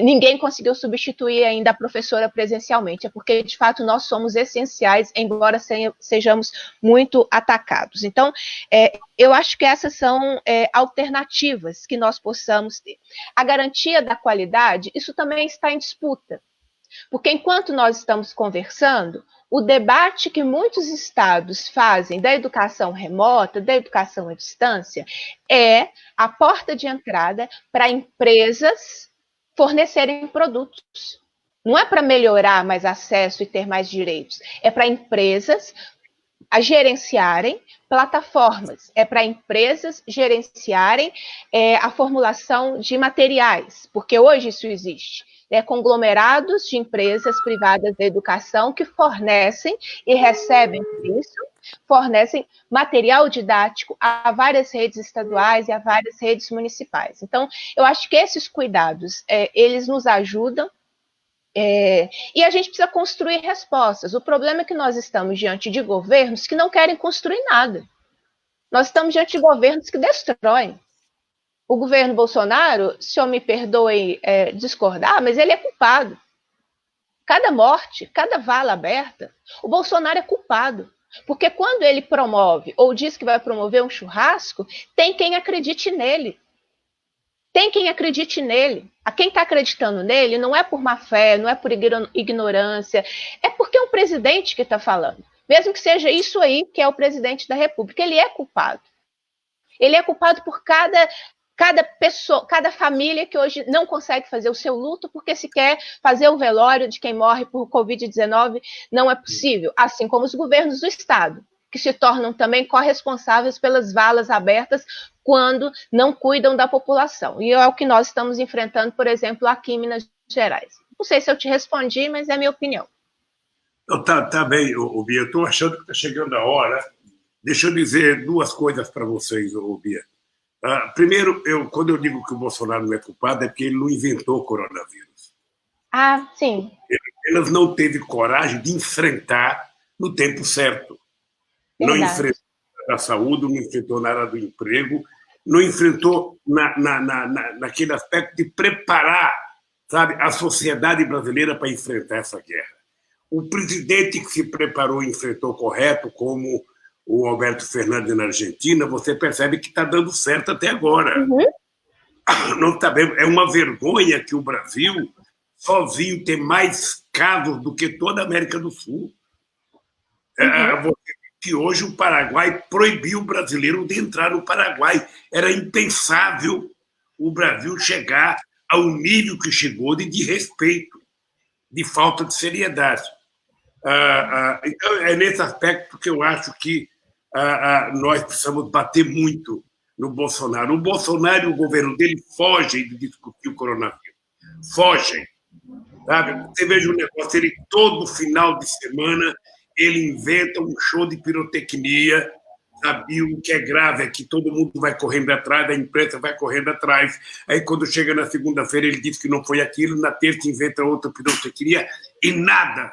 ninguém conseguiu substituir ainda a professora presencialmente, é porque, de fato, nós somos essenciais, embora sejamos muito atacados. Então, eu acho que essas são alternativas que nós possamos ter. A garantia da qualidade, isso também está em disputa, porque enquanto nós estamos conversando, o debate que muitos estados fazem da educação remota, da educação à distância, é a porta de entrada para empresas fornecerem produtos. Não é para melhorar mais acesso e ter mais direitos, é para empresas a gerenciarem plataformas, é para empresas gerenciarem a formulação de materiais, porque hoje isso existe. Conglomerados de empresas privadas da educação que fornecem e recebem por isso, fornecem material didático a várias redes estaduais e a várias redes municipais. Então, eu acho que esses cuidados, eles nos ajudam, e a gente precisa construir respostas. O problema é que nós estamos diante de governos que não querem construir nada. Nós estamos diante de governos que destroem. O governo Bolsonaro, se o senhor me perdoe discordar, mas ele é culpado. Cada morte, cada vala aberta, o Bolsonaro é culpado. Porque quando ele promove ou diz que vai promover um churrasco, tem quem acredite nele. tem quem acredite nele. A quem está acreditando nele não é por má fé, não é por ignorância, é porque é um presidente que está falando. Mesmo que seja isso aí, que é o presidente da República, ele é culpado. Ele é culpado por cada pessoa, cada família que hoje não consegue fazer o seu luto porque se quer fazer o velório de quem morre por Covid-19, não é possível. Assim como os governos do Estado, que se tornam também corresponsáveis pelas valas abertas quando não cuidam da população. E é o que nós estamos enfrentando, por exemplo, aqui em Minas Gerais. Não sei se eu te respondi, mas é a minha opinião. Tá bem, Bia. Eu estou achando que está chegando a hora. Deixa eu dizer duas coisas para vocês, Bia. Primeiro, quando eu digo que o Bolsonaro não é culpado, é porque ele não inventou o coronavírus. Ah, sim. Ele não teve coragem de enfrentar no tempo certo. Verdade. Não enfrentou a saúde, não enfrentou nada do emprego, não enfrentou naquele aspecto de preparar, sabe, a sociedade brasileira para enfrentar essa guerra. O presidente que se preparou e enfrentou correto, como o Alberto Fernandes na Argentina, você percebe que está dando certo até agora. Uhum. Não tá bem. É uma vergonha que o Brasil, sozinho, tem mais casos do que toda a América do Sul. Você que hoje o Paraguai proibiu o brasileiro de entrar no Paraguai. Era impensável o Brasil chegar ao nível que chegou de desrespeito, de falta de seriedade. Então, é nesse aspecto que eu acho que nós precisamos bater muito no Bolsonaro. O Bolsonaro e o governo dele fogem de discutir o coronavírus. Fogem. Sabe? Você veja o negócio, ele todo final de semana ele inventa um show de pirotecnia, sabe? E o que é grave é que todo mundo vai correndo atrás, a imprensa vai correndo atrás. Aí, quando chega na segunda-feira, ele diz que não foi aquilo, na terça inventa outra pirotecnia e nada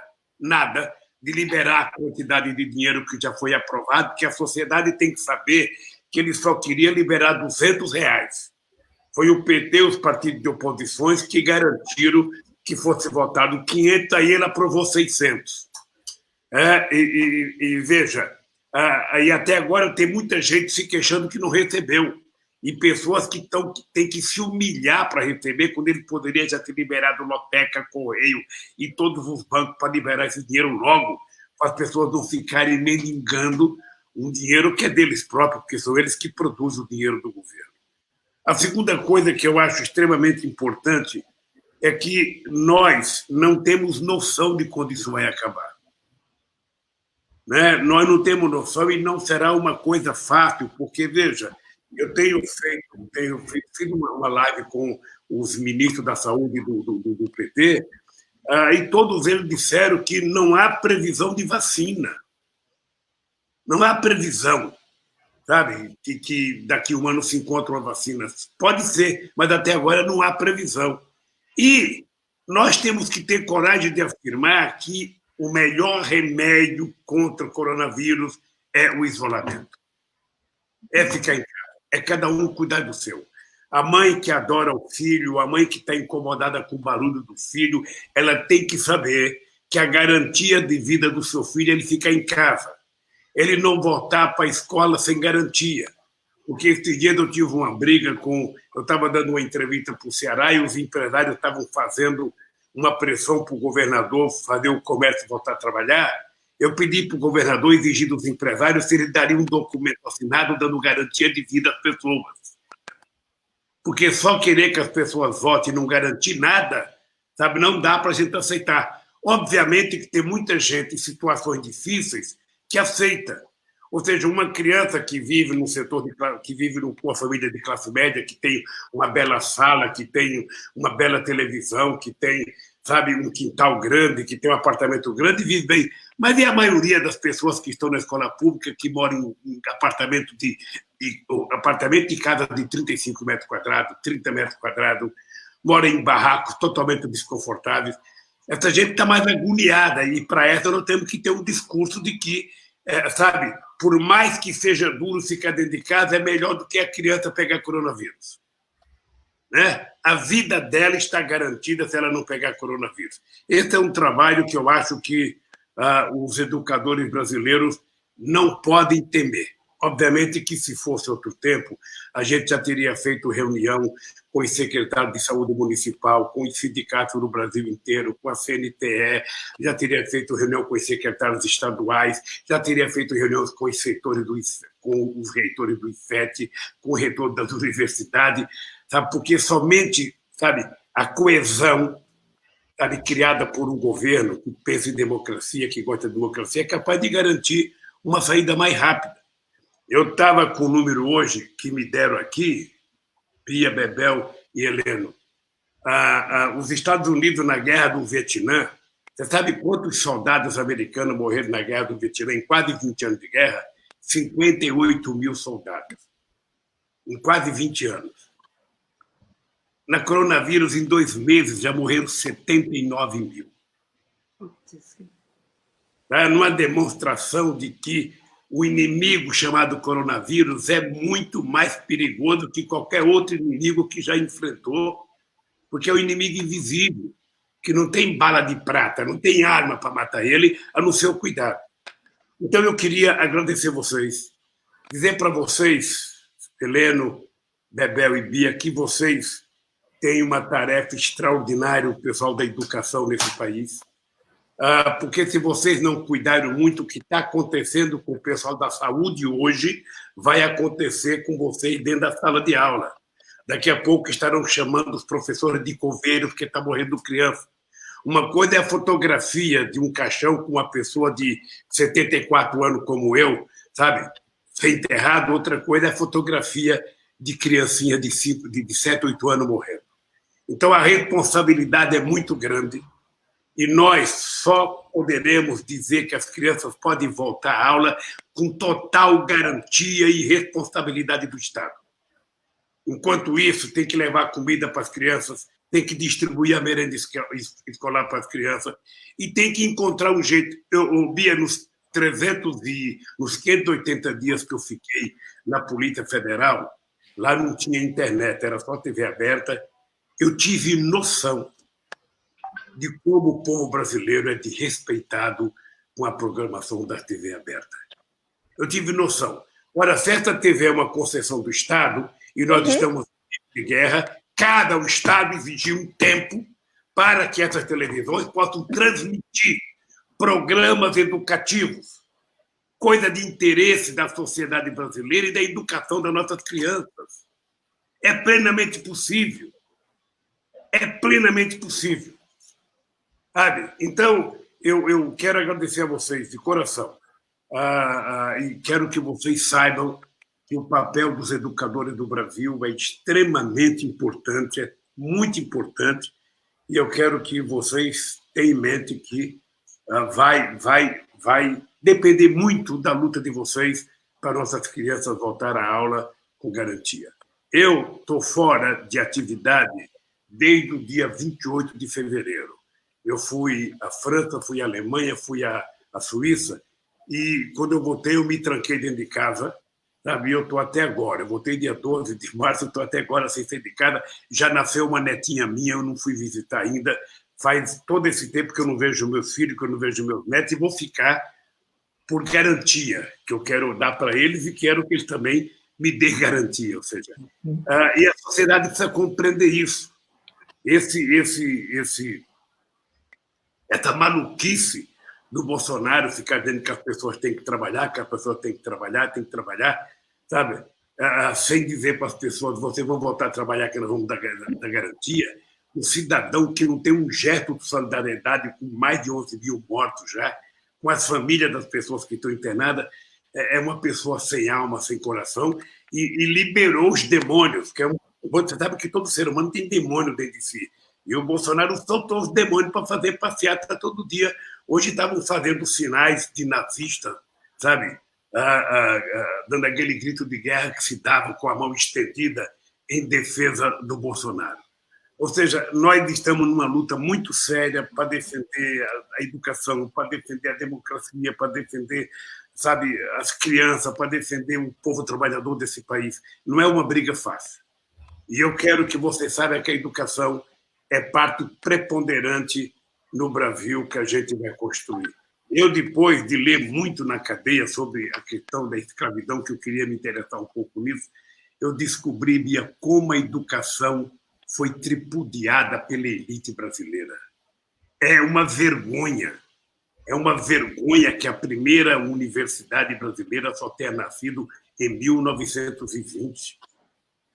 de liberar a quantidade de dinheiro que já foi aprovado, que a sociedade tem que saber que ele só queria liberar R$200. Foi o PT, os partidos de oposições, que garantiram que fosse votado 500, aí ele aprovou 600. Veja, aí até agora tem muita gente se queixando que não recebeu, e pessoas que têm que se humilhar para receber, quando ele poderia já ter liberado Loteca, Correio e todos os bancos para liberar esse dinheiro logo, para as pessoas não ficarem mendigando um dinheiro que é deles próprios, porque são eles que produzem o dinheiro do governo. A segunda coisa que eu acho extremamente importante é que nós não temos noção de quando isso vai acabar. Né? Nós não temos noção e não será uma coisa fácil, porque, veja, eu tenho feito uma live com os ministros da saúde do PT, e todos eles disseram que não há previsão de vacina. Não há previsão, sabe, que daqui a um ano se encontre uma vacina. Pode ser, mas até agora não há previsão. E nós temos que ter coragem de afirmar que o melhor remédio contra o coronavírus é o isolamento. É ficar em casa. É cada um cuidar do seu. A mãe que adora o filho, a mãe que está incomodada com o barulho do filho, ela tem que saber que a garantia de vida do seu filho é ele ficar em casa. Ele não voltar para a escola sem garantia. Porque esses dias eu tive uma briga eu estava dando uma entrevista para o Ceará e os empresários estavam fazendo uma pressão para o governador fazer o comércio voltar a trabalhar. Eu pedi para o governador exigir dos empresários se ele daria um documento assinado dando garantia de vida às pessoas. Porque só querer que as pessoas votem e não garantir nada, sabe, não dá para a gente aceitar. Obviamente que tem muita gente em situações difíceis que aceita. Ou seja, uma criança que vive num setor que vive numa família de classe média, que tem uma bela sala, que tem uma bela televisão, que tem, sabe, um quintal grande, que tem um apartamento grande, vive bem. Mas é a maioria das pessoas que estão na escola pública, que moram em apartamento de casa de 35 metros quadrados, 30 metros quadrados, moram em barracos totalmente desconfortáveis. Essa gente está mais agoniada, e para essa nós temos que ter um discurso de que, sabe, por mais que seja duro ficar dentro de casa, é melhor do que a criança pegar coronavírus. Né? A vida dela está garantida se ela não pegar coronavírus. Esse é um trabalho que eu acho que os educadores brasileiros não podem temer. Obviamente que, se fosse outro tempo, a gente já teria feito reunião com os secretários de saúde municipal, com os sindicatos do Brasil inteiro, com a CNTE, já teria feito reunião com os secretários estaduais, já teria feito reuniões com os reitores do IFET, com o reitor das universidades, sabe? Porque somente, sabe, a coesão, sabe, criada por um governo que pensa em democracia, que gosta de democracia, é capaz de garantir uma saída mais rápida. Eu estava com o número hoje que me deram aqui, Bia, Bebel e Heleno. Os Estados Unidos, na guerra do Vietnã, você sabe quantos soldados americanos morreram na guerra do Vietnã em quase 20 anos de guerra? 58 mil soldados, em quase 20 anos. Na coronavírus, em 2 meses, já morreram 79 mil. Numa demonstração de que o inimigo chamado coronavírus é muito mais perigoso que qualquer outro inimigo que já enfrentou, porque é um inimigo invisível, que não tem bala de prata, não tem arma para matar ele, a não ser o cuidado. Então, eu queria agradecer vocês, dizer para vocês, Heleno, Bebel e Bia, que vocês têm uma tarefa extraordinária, o pessoal da educação nesse país, porque se vocês não cuidarem muito, o que está acontecendo com o pessoal da saúde hoje vai acontecer com vocês dentro da sala de aula. Daqui a pouco estarão chamando os professores de coveiros porque está morrendo criança. Uma coisa é a fotografia de um caixão com uma pessoa de 74 anos como eu, sabe, ser enterrado. Outra coisa é a fotografia de criancinha de 7, 8 anos morrendo. Então, a responsabilidade é muito grande. E nós só poderemos dizer que as crianças podem voltar à aula com total garantia e responsabilidade do Estado. Enquanto isso, tem que levar comida para as crianças, tem que distribuir a merenda escolar para as crianças e tem que encontrar um jeito. Bia, nos 580 dias que eu fiquei na Polícia Federal, lá não tinha internet, era só TV aberta, eu tive noção de como o povo brasileiro é desrespeitado com a programação da TV aberta. Eu tive noção. Ora, se esta TV é uma concessão do Estado e nós estamos em guerra, cada Estado exigiu um tempo para que essas televisões possam transmitir programas educativos, coisa de interesse da sociedade brasileira e da educação das nossas crianças. É plenamente possível. É plenamente possível. Sabe? Então, eu quero agradecer a vocês de coração e quero que vocês saibam que o papel dos educadores do Brasil é extremamente importante, é muito importante, e eu quero que vocês tenham em mente que vai depender muito da luta de vocês para nossas crianças voltar à aula com garantia. Eu estou fora de atividade desde o dia 28 de fevereiro. Eu fui à França, fui à Alemanha, fui à Suíça, e quando eu voltei, eu me tranquei dentro de casa, sabe? Eu estou até agora. Eu voltei dia 12 de março, estou até agora sem sair de casa. Já nasceu uma netinha minha, eu não fui visitar ainda. Faz todo esse tempo que eu não vejo meus filhos, que eu não vejo meus netos, e vou ficar por garantia, que eu quero dar para eles e quero que eles também me dêem garantia. Ou seja, e a sociedade precisa compreender isso. Essa maluquice do Bolsonaro ficar dizendo que as pessoas têm que trabalhar, sabe? Sem dizer para as pessoas, vocês vão voltar a trabalhar que nós vamos dar garantia. Um cidadão que não tem um gesto de solidariedade com mais de 11 mil mortos já, com as famílias das pessoas que estão internadas, é uma pessoa sem alma, sem coração, e liberou os demônios, que você sabe que todo ser humano tem demônio dentro de si. E o Bolsonaro soltou os demônios para fazer passeata todo dia. Hoje estavam fazendo sinais de nazista, sabe? Dando aquele grito de guerra que se dava com a mão estendida em defesa do Bolsonaro. Ou seja, nós estamos numa luta muito séria para defender a educação, para defender a democracia, para defender, sabe, as crianças, para defender o povo trabalhador desse país. Não é uma briga fácil. E eu quero que você saiba que a educação é parte preponderante no Brasil que a gente vai construir. Eu, depois de ler muito na cadeia sobre a questão da escravidão, que eu queria me interessar um pouco nisso, eu descobri, Bia, como a educação foi tripudiada pela elite brasileira. É uma vergonha. É uma vergonha que a primeira universidade brasileira só tenha nascido em 1920.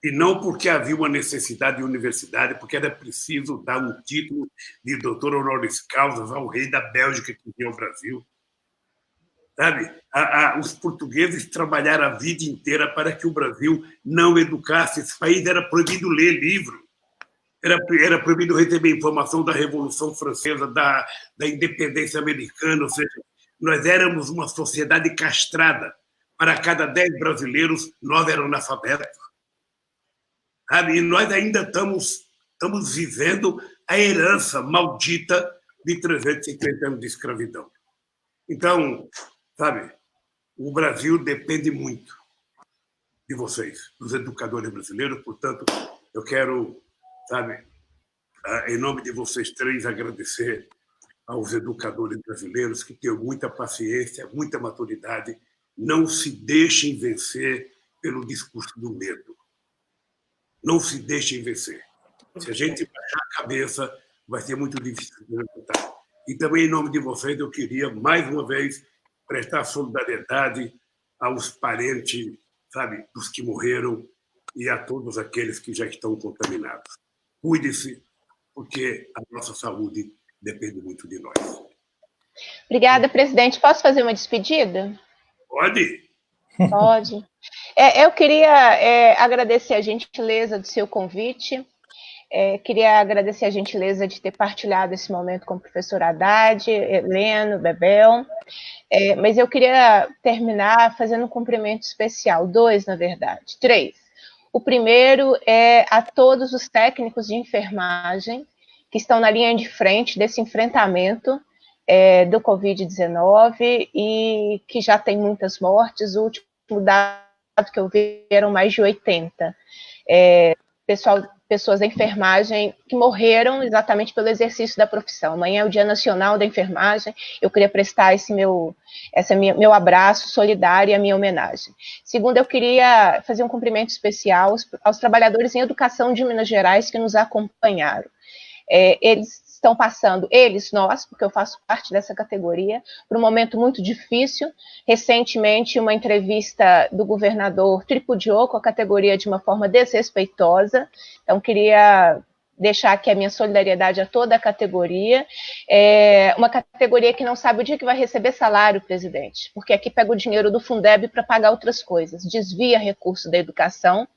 E não porque havia uma necessidade de universidade, porque era preciso dar um título de doutor honoris causa ao rei da Bélgica que vinha ao Brasil. Sabe? Os portugueses trabalharam a vida inteira para que o Brasil não educasse. Esse país era proibido ler livro. Era proibido receber informação da Revolução Francesa, da independência americana, ou seja, nós éramos uma sociedade castrada. Para cada 10 brasileiros, 9 eram analfabetos. Sabe? E nós ainda estamos vivendo a herança maldita de 350 anos de escravidão. Então, sabe, o Brasil depende muito de vocês, dos educadores brasileiros, portanto, eu quero, sabe, em nome de vocês três, agradecer aos educadores brasileiros que têm muita paciência, muita maturidade, não se deixem vencer pelo discurso do medo. Não se deixem vencer. Se a gente baixar a cabeça, vai ser muito difícil de levantar. E também, em nome de vocês, eu queria, mais uma vez, prestar solidariedade aos parentes, sabe, dos que morreram e a todos aqueles que já estão contaminados. Cuide-se, porque a nossa saúde depende muito de nós. Obrigada, presidente. Posso fazer uma despedida? Pode. Pode. Eu queria agradecer a gentileza do seu convite. Queria agradecer a gentileza de ter partilhado esse momento com o professor Haddad, Heleno, Bebel. Mas eu queria terminar fazendo um cumprimento especial, 2, na verdade, 3. O primeiro é a todos os técnicos de enfermagem que estão na linha de frente desse enfrentamento do Covid-19 e que já tem muitas mortes. O último dado que eu vi eram mais de 80. Pessoas da enfermagem que morreram exatamente pelo exercício da profissão. Amanhã é o Dia Nacional da Enfermagem, eu queria prestar esse meu abraço solidário e a minha homenagem. Segundo, eu queria fazer um cumprimento especial aos trabalhadores em educação de Minas Gerais que nos acompanharam. Eles estão passando, nós, porque eu faço parte dessa categoria, por um momento muito difícil. Recentemente, uma entrevista do governador tripudiou com a categoria de uma forma desrespeitosa. Então, queria deixar aqui a minha solidariedade a toda a categoria. Uma categoria que não sabe o dia que vai receber salário, presidente, porque aqui pega o dinheiro do Fundeb para pagar outras coisas, desvia recurso da educação,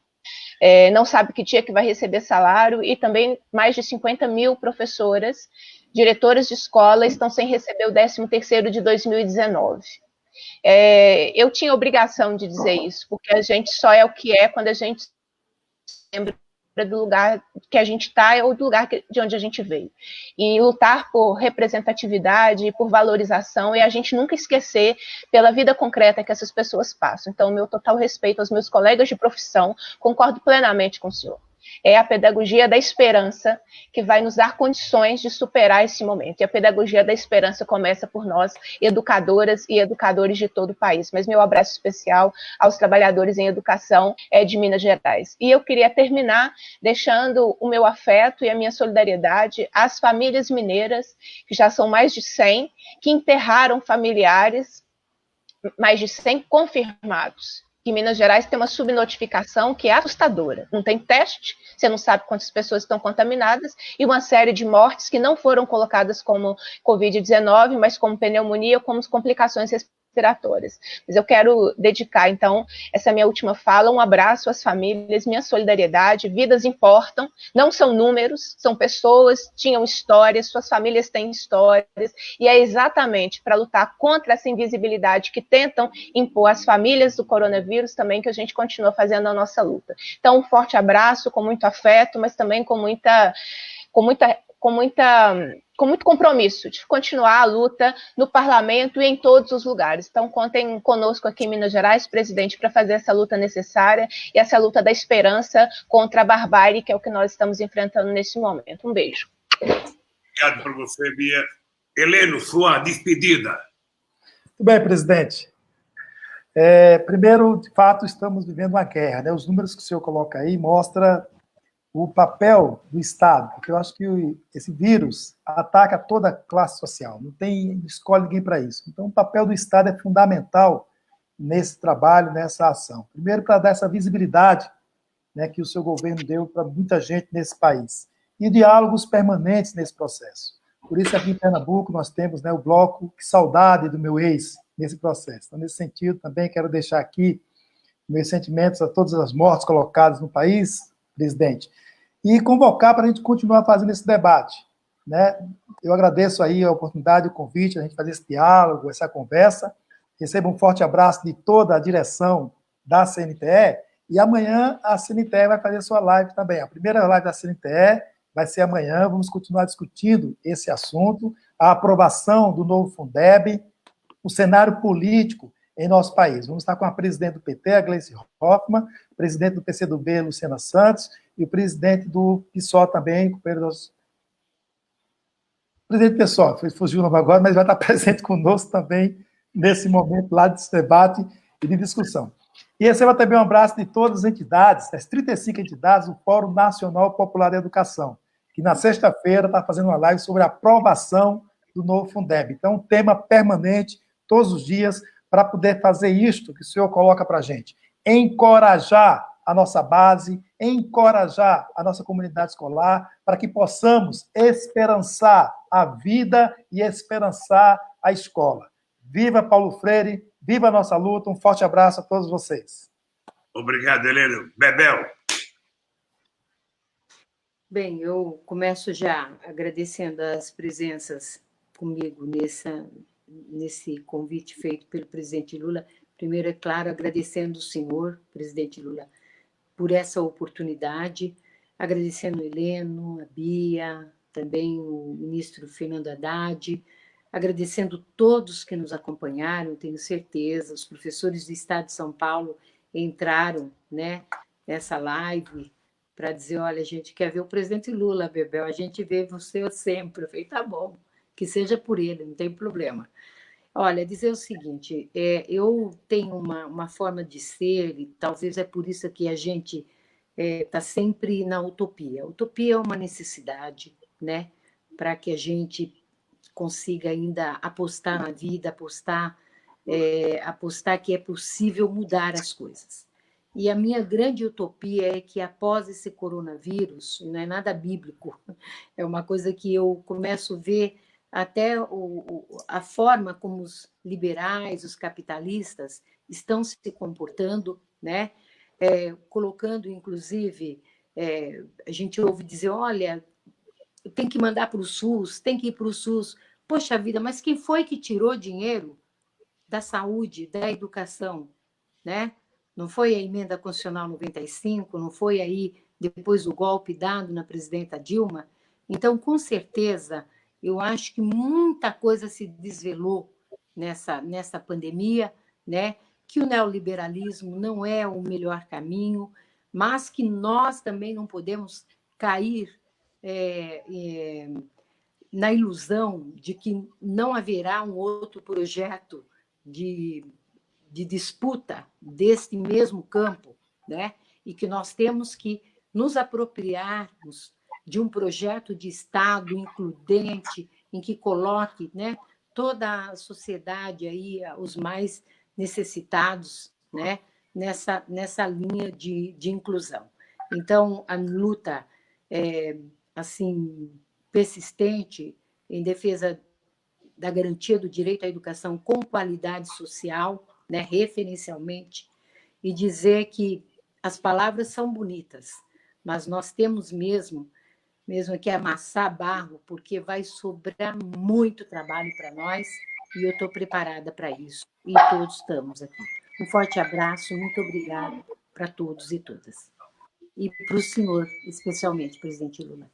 não sabe que dia que vai receber salário, e também mais de 50 mil professoras, diretoras de escola, estão sem receber o 13º de 2019. Eu tinha obrigação de dizer isso, porque a gente só é o que é quando a gente lembra do lugar que a gente está ou do lugar de onde a gente veio. E lutar por representatividade, por valorização, e a gente nunca esquecer pela vida concreta que essas pessoas passam. Então, meu total respeito aos meus colegas de profissão, concordo plenamente com o senhor. É a pedagogia da esperança que vai nos dar condições de superar esse momento. E a pedagogia da esperança começa por nós, educadoras e educadores de todo o país. Mas meu abraço especial aos trabalhadores em educação de Minas Gerais. E eu queria terminar deixando o meu afeto e a minha solidariedade às famílias mineiras, que já são mais de 100, que enterraram familiares, mais de 100 confirmados. Em Minas Gerais tem uma subnotificação que é assustadora. Não tem teste, você não sabe quantas pessoas estão contaminadas, e uma série de mortes que não foram colocadas como Covid-19, mas como pneumonia, como complicações respiratórias. Mas eu quero dedicar, então, essa minha última fala, um abraço às famílias, minha solidariedade. Vidas importam, não são números, são pessoas, tinham histórias, suas famílias têm histórias, e é exatamente para lutar contra essa invisibilidade que tentam impor às famílias do coronavírus também que a gente continua fazendo a nossa luta. Então, um forte abraço, com muito afeto, mas também com muito compromisso de continuar a luta no parlamento e em todos os lugares. Então, contem conosco aqui em Minas Gerais, presidente, para fazer essa luta necessária e essa luta da esperança contra a barbárie, que é o que nós estamos enfrentando nesse momento. Um beijo. Obrigado por você, Bia. Heleno, sua despedida. Muito bem, presidente. Primeiro, de fato, estamos vivendo uma guerra, né? Os números que o senhor coloca aí mostram o papel do Estado, porque eu acho que esse vírus ataca toda a classe social, não escolhe ninguém para isso. Então, o papel do Estado é fundamental nesse trabalho, nessa ação. Primeiro, para dar essa visibilidade, né, que o seu governo deu para muita gente nesse país, e diálogos permanentes nesse processo. Por isso, aqui em Pernambuco, nós temos, né, o bloco Que Saudade do Meu Ex nesse processo. Então, nesse sentido, também quero deixar aqui meus sentimentos a todas as mortes colocadas no país, presidente, e convocar para a gente continuar fazendo esse debate, né? Eu agradeço aí a oportunidade, o convite, a gente fazer esse diálogo, essa conversa. Receba um forte abraço de toda a direção da CNTE, e amanhã a CNTE vai fazer sua live também. A primeira live da CNTE vai ser amanhã, vamos continuar discutindo esse assunto, a aprovação do novo Fundeb, o cenário político em nosso país. Vamos estar com a presidente do PT, a Gleice Hoffmann, presidente do PCdoB, Luciana Santos, e o presidente do PSOL também, companheiro dos... presidente do PSOL, fugiu o nome agora, mas vai estar presente conosco também nesse momento lá de debate e de discussão. E receba também um abraço de todas as entidades, das 35 entidades do Fórum Nacional Popular de Educação, que na sexta-feira está fazendo uma live sobre a aprovação do novo Fundeb. Então, um tema permanente, todos os dias, para poder fazer isto que o senhor coloca para a gente. Encorajar a nossa base, encorajar a nossa comunidade escolar, para que possamos esperançar a vida e esperançar a escola. Viva Paulo Freire, viva a nossa luta, um forte abraço a todos vocês. Obrigado, Heleno. Bebel. Bem, eu começo já agradecendo as presenças comigo nesse convite feito pelo presidente Lula. Primeiro, é claro, agradecendo o senhor, presidente Lula, por essa oportunidade, agradecendo o Heleno, a Bia, também o ministro Fernando Haddad, agradecendo todos que nos acompanharam, tenho certeza, os professores do Estado de São Paulo entraram, né, nessa live para dizer, olha, a gente quer ver o presidente Lula, Bebel, a gente vê você sempre. Eu falei, tá bom, que seja por ele, não tem problema. Olha, dizer o seguinte, eu tenho uma forma de ser, e talvez é por isso que a gente está sempre na utopia. A utopia é uma necessidade, né, para que a gente consiga ainda apostar na vida, apostar que é possível mudar as coisas. E a minha grande utopia é que após esse coronavírus, não é nada bíblico, é uma coisa que eu começo a ver até a forma como os liberais, os capitalistas estão se comportando, né? Colocando, inclusive, a gente ouve dizer, olha, tem que mandar para o SUS, tem que ir para o SUS. Poxa vida, mas quem foi que tirou dinheiro da saúde, da educação, né? Não foi a emenda constitucional 95, não foi aí depois o golpe dado na presidenta Dilma? Então, com certeza, eu acho que muita coisa se desvelou nessa pandemia, né? Que o neoliberalismo não é o melhor caminho, mas que nós também não podemos cair na ilusão de que não haverá um outro projeto de disputa deste mesmo campo, né? E que nós temos que nos apropriarmos de um projeto de Estado includente, em que coloque, né, toda a sociedade, aí, os mais necessitados, né, nessa linha de inclusão. Então, a luta assim, persistente em defesa da garantia do direito à educação com qualidade social, né, referencialmente, e dizer que as palavras são bonitas, mas nós temos mesmo que amassar barro, porque vai sobrar muito trabalho para nós, e eu estou preparada para isso, e todos estamos aqui. Um forte abraço, muito obrigada para todos e todas. E para o senhor, especialmente, presidente Lula.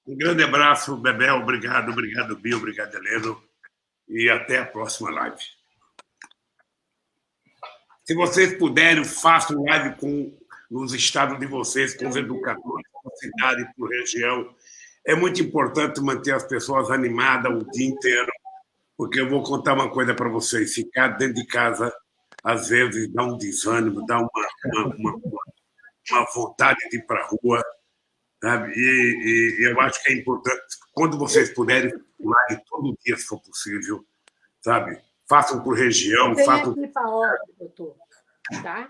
Um grande abraço, Bebel. Obrigado, Bia, obrigado, Heleno. E até a próxima live. Se vocês puderem, façam live nos estados de vocês, com os educadores, com a cidade, com a região. É muito importante manter as pessoas animadas o dia inteiro, Porque eu vou contar uma coisa para vocês. Ficar dentro de casa, às vezes, dá um desânimo, dá uma vontade de ir para a rua, sabe? E eu acho que é importante, quando vocês puderem, circularem todo dia, se for possível, sabe? Façam por região, Vem façam... aqui para a obra, doutor, tá?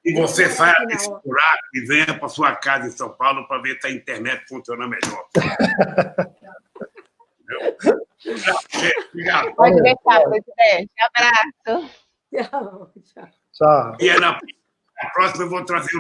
E você saia desse buraco e venha para sua casa em São Paulo para ver se a internet funciona melhor. Obrigado. Pode deixar, presidente. Abraço. Tchau, tchau. Tchau. E na próxima eu vou trazer o